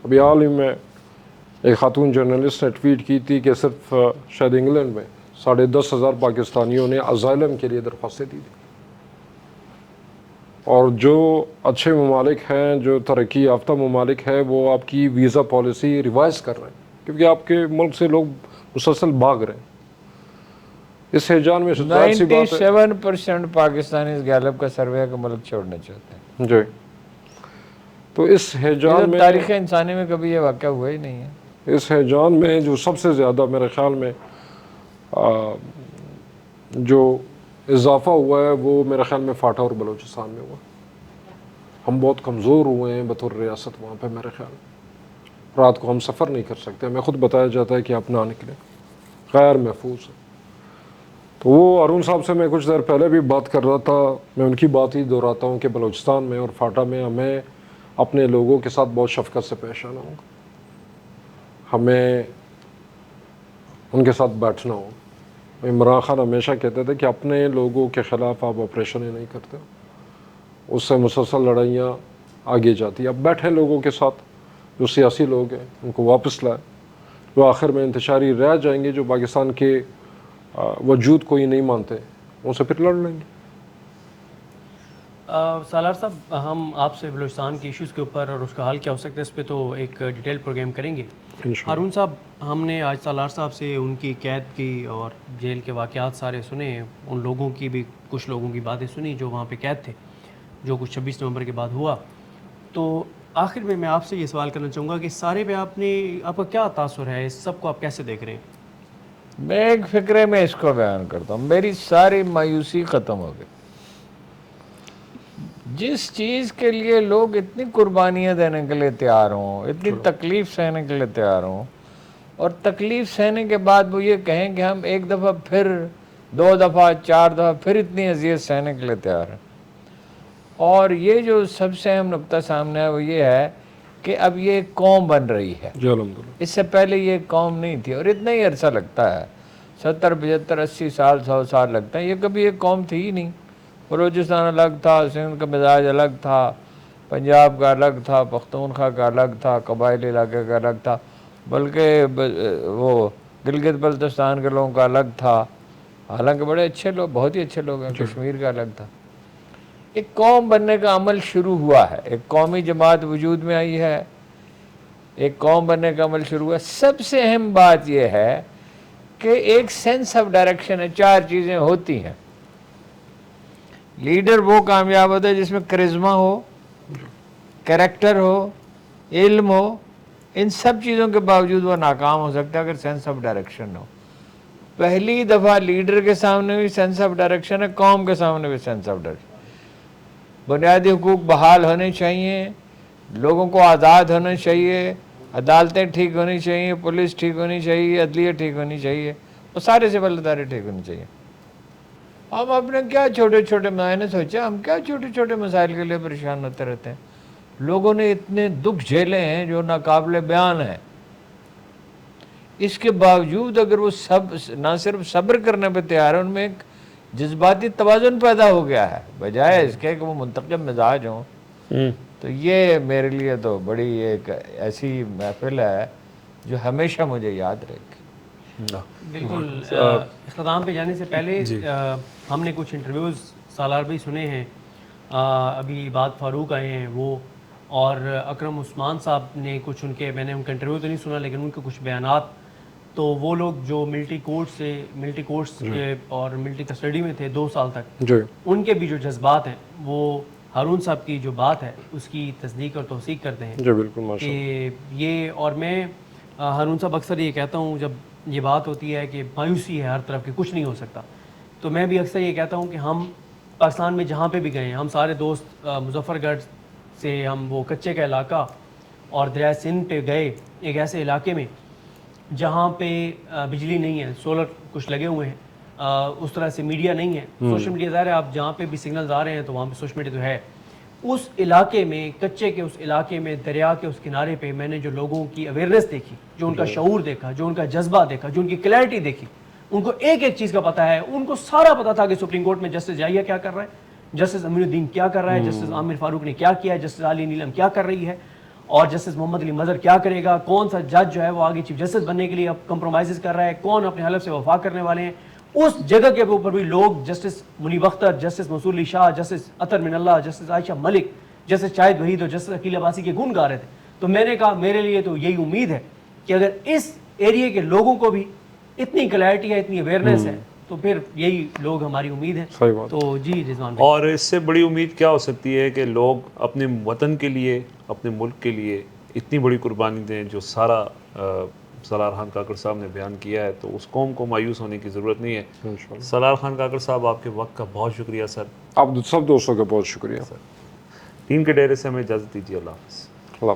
ابھی حال ہی میں ایک خاتون جرنلسٹ نے ٹویٹ کی تھی کہ صرف شاید انگلینڈ میں 10,500 پاکستانیوں نے ازائلم کے لیے درخواستیں دی تھی. اور جو اچھے ممالک ہیں, جو ترقی یافتہ ممالک ہیں, وہ آپ کی ویزا پالیسی ریوائز کر رہے ہیں کیونکہ آپ کے ملک سے لوگ مسلسل بھاگ رہے ہیں. اس ہیجان میں ظاہر سی بات ہے 97% پاکستانی گیلپ کا سروے کا ملک چھوڑنا چاہتے ہیں. جی. تو اس ہیجان میں تاریخ انسانی میں کبھی یہ واقعہ ہوا ہی نہیں ہے. اس ہیجان میں جو سب سے زیادہ میرے خیال میں جو اضافہ ہوا ہے وہ میرے خیال میں فاٹا اور بلوچستان میں ہوا. ہم بہت کمزور ہوئے ہیں بطور ریاست وہاں پہ. میرے خیال رات کو ہم سفر نہیں کر سکتے, ہمیں خود بتایا جاتا ہے کہ آپ نہ نکلیں, غیر محفوظ ہے. تو وہ ارون صاحب سے میں کچھ دیر پہلے بھی بات کر رہا تھا, میں ان کی بات ہی دہراتا ہوں کہ بلوچستان میں اور فاٹا میں ہمیں اپنے لوگوں کے ساتھ بہت شفقت سے پیش آنا ہوگا. ہمیں ان کے ساتھ بیٹھنا ہو. عمران خان ہمیشہ کہتے تھے کہ اپنے لوگوں کے خلاف آپ آپریشن ہی نہیں کرتے, اس سے مسلسل لڑائیاں آگے جاتی. اب بیٹھے لوگوں کے ساتھ, جو سیاسی لوگ ہیں ان کو واپس لائے, جو آخر میں انتشاری رہ جائیں گے, جو پاکستان کے وجود کو ہی نہیں مانتے, ان سے پھر لڑ لیں گے. سالار صاحب, ہم آپ سے بلوچستان کے ایشوز کے اوپر اور اس کا حل کیا ہو سکتا ہے اس پہ تو ایک ڈیٹیل پروگرام کریں گے. ہارون صاحب, ہم نے آج سالار صاحب سے ان کی قید کی اور جیل کے واقعات سارے سنے, ان لوگوں کی بھی کچھ لوگوں کی باتیں سنی جو وہاں پہ قید تھے, جو کچھ 26 نومبر کے بعد ہوا. تو آخر میں آپ سے یہ سوال کرنا چاہوں گا کہ سارے پہ آپ کا کیا تاثر ہے, اس سب کو آپ کیسے دیکھ رہے ہیں؟ میں ایک فکرے میں اس کو بیان کرتا ہوں. میری ساری مایوسی ختم ہو گئی. جس چیز کے لیے لوگ اتنی قربانیاں دینے کے لیے تیار ہوں, اتنی تکلیف سہنے کے لیے تیار ہوں, اور تکلیف سہنے کے بعد وہ یہ کہیں کہ ہم ایک دفعہ پھر 2 دفعہ 4 دفعہ پھر اتنی اذیت سہنے کے لیے تیار ہیں. اور یہ جو سب سے اہم نقطہ سامنے ہے وہ یہ ہے کہ اب یہ ایک قوم بن رہی ہے. جی الحمدللہ. اس سے پہلے یہ ایک قوم نہیں تھی اور اتنا ہی عرصہ لگتا ہے, 70 75 80 سال 100 سال لگتا ہے. یہ کبھی ایک قوم تھی ہی نہیں. بلوچستان الگ تھا, سندھ کا مزاج الگ تھا, پنجاب کا الگ تھا, پختونخوا کا الگ تھا, قبائلی علاقے کا الگ تھا, بلکہ وہ گلگت بلتستان کے لوگوں کا الگ تھا. حالانکہ بڑے اچھے لوگ, بہت ہی اچھے لوگ ہیں. کشمیر کا الگ تھا. ایک قوم بننے کا عمل شروع ہوا ہے, ایک قومی جماعت وجود میں آئی ہے, ایک قوم بننے کا عمل شروع ہوا ہے. سب سے اہم بات یہ ہے کہ ایک سینس آف ڈائریکشن ہے. 4 چیزیں ہوتی ہیں. لیڈر وہ کامیاب ہوتا ہے جس میں کرزما ہو, کریکٹر ہو, علم ہو. ان سب چیزوں کے باوجود وہ ناکام ہو سکتا ہے اگر سینس آف ڈائریکشن ہو. پہلی دفعہ لیڈر کے سامنے بھی سینس آف ڈائریکشن ہے, قوم کے سامنے بھی سینس آف ڈائریکشن. بنیادی حقوق بحال ہونے چاہیے, لوگوں کو آزاد ہونا چاہیے, عدالتیں ٹھیک ہونی چاہیے, پولیس ٹھیک ہونی چاہیے, عدلیہ ٹھیک ہونی چاہیے, اور سارے سول ادارے ٹھیک ہونی چاہیے. ہم اپنے کیا چھوٹے چھوٹے, میں نے سوچا ہم کیا چھوٹے چھوٹے مسائل کے لیے پریشان ہوتے رہتے ہیں. لوگوں نے اتنے دکھ جھیلے ہیں جو ناقابل بیان ہیں. اس کے باوجود اگر وہ نہ صرف صبر کرنے پہ تیار ہے, ان میں ایک جذباتی توازن پیدا ہو گیا ہے, بجائے اس کے کہ وہ منتقم مزاج ہوں. تو یہ میرے لیے تو بڑی ایک ایسی محفل ہے جو ہمیشہ مجھے یاد رہے گی. بالکل. اختتام پہ جانے سے پہلے ہم نے کچھ انٹرویوز سالار بھی سنے ہیں. ابھی عباد فاروق آئے ہیں وہ, اور اکرم عثمان صاحب نے کچھ ان کے, میں نے ان کا انٹرویو تو نہیں سنا لیکن ان کے کچھ بیانات. تو وہ لوگ جو ملٹری کورٹس اور ملٹری کسٹڈی میں تھے 2 سال تک, جی ان کے بھی جو جذبات ہیں وہ ہارون صاحب کی جو بات ہے اس کی تصدیق اور توثیق کرتے ہیں. جی بالکل ماشاء کہ یہ, اور میں ہارون صاحب اکثر یہ کہتا ہوں جب یہ بات ہوتی ہے کہ مایوسی ہے ہر طرف کہ کچھ نہیں ہو سکتا, تو میں بھی اکثر یہ کہتا ہوں کہ ہم پاکستان میں جہاں پہ بھی گئے ہیں, ہم سارے دوست مظفر گڑھ سے ہم وہ کچے کا علاقہ اور دریائے سندھ پہ گئے, ایک ایسے علاقے میں جہاں پہ بجلی نہیں ہے, سولر کچھ لگے ہوئے ہیں, اس طرح سے میڈیا نہیں ہے. سوشل میڈیا ظاہر ہے آپ جہاں پہ بھی سگنلز آ رہے ہیں تو وہاں پہ سوشل میڈیا تو ہے. اس علاقے میں, کچے کے اس علاقے میں, دریا کے اس کنارے پہ میں نے جو لوگوں کی اویئرنیس دیکھی, جو ان کا شعور دیکھا, جو ان کا جذبہ دیکھا, جو ان کی کلیئرٹی دیکھی, ان کو ایک ایک چیز کا پتہ ہے. ان کو سارا پتہ تھا کہ سپریم کورٹ میں جسٹس جائیہ کیا کر رہا ہے, جسٹس امین الدین کیا کر رہا ہے, جسٹس عامر فاروق نے کیا کیا ہے, جسٹس علی نیلم کیا کر رہی ہے, اور جسٹس محمد علی مظہر کیا کرے گا, کون سا جج جو ہے وہ آگے چیف جسٹس بننے کے لیے اب کمپرومائزز کر رہا ہے, کون اپنے حلف سے وفا کرنے والے ہیں. اس جگہ کے اوپر بھی لوگ جسٹس منیب اختر, جسٹس منصور علی شاہ, جسٹس اطہر من اللہ, جسٹس عائشہ ملک, جسٹس شاہد وحید اور جسٹس عقیل عباسی کے گن گا رہے تھے. تو میں نے کہا میرے لیے تو یہی امید ہے کہ اگر اس ایریے کے لوگوں کو بھی اتنی کلیئرٹی ہے, اتنی اویئرنیس ہے, تو پھر یہی لوگ ہماری امید ہے. صحیح بات. تو جی رضوان بھائی, اور اس سے بڑی امید کیا ہو سکتی ہے کہ لوگ اپنے وطن کے لیے, اپنے ملک کے لیے اتنی بڑی قربانی دیں جو سارا سالار خان کاکڑ صاحب نے بیان کیا ہے. تو اس قوم کو مایوس ہونے کی ضرورت نہیں ہے. سالار خان کاکڑ صاحب آپ کے وقت کا بہت شکریہ سر. آپ سب دوستوں کا بہت شکریہ. ٹیم کے ڈیرے سے ہمیں اجازت دیجیے. اللہ حافظ. اللہ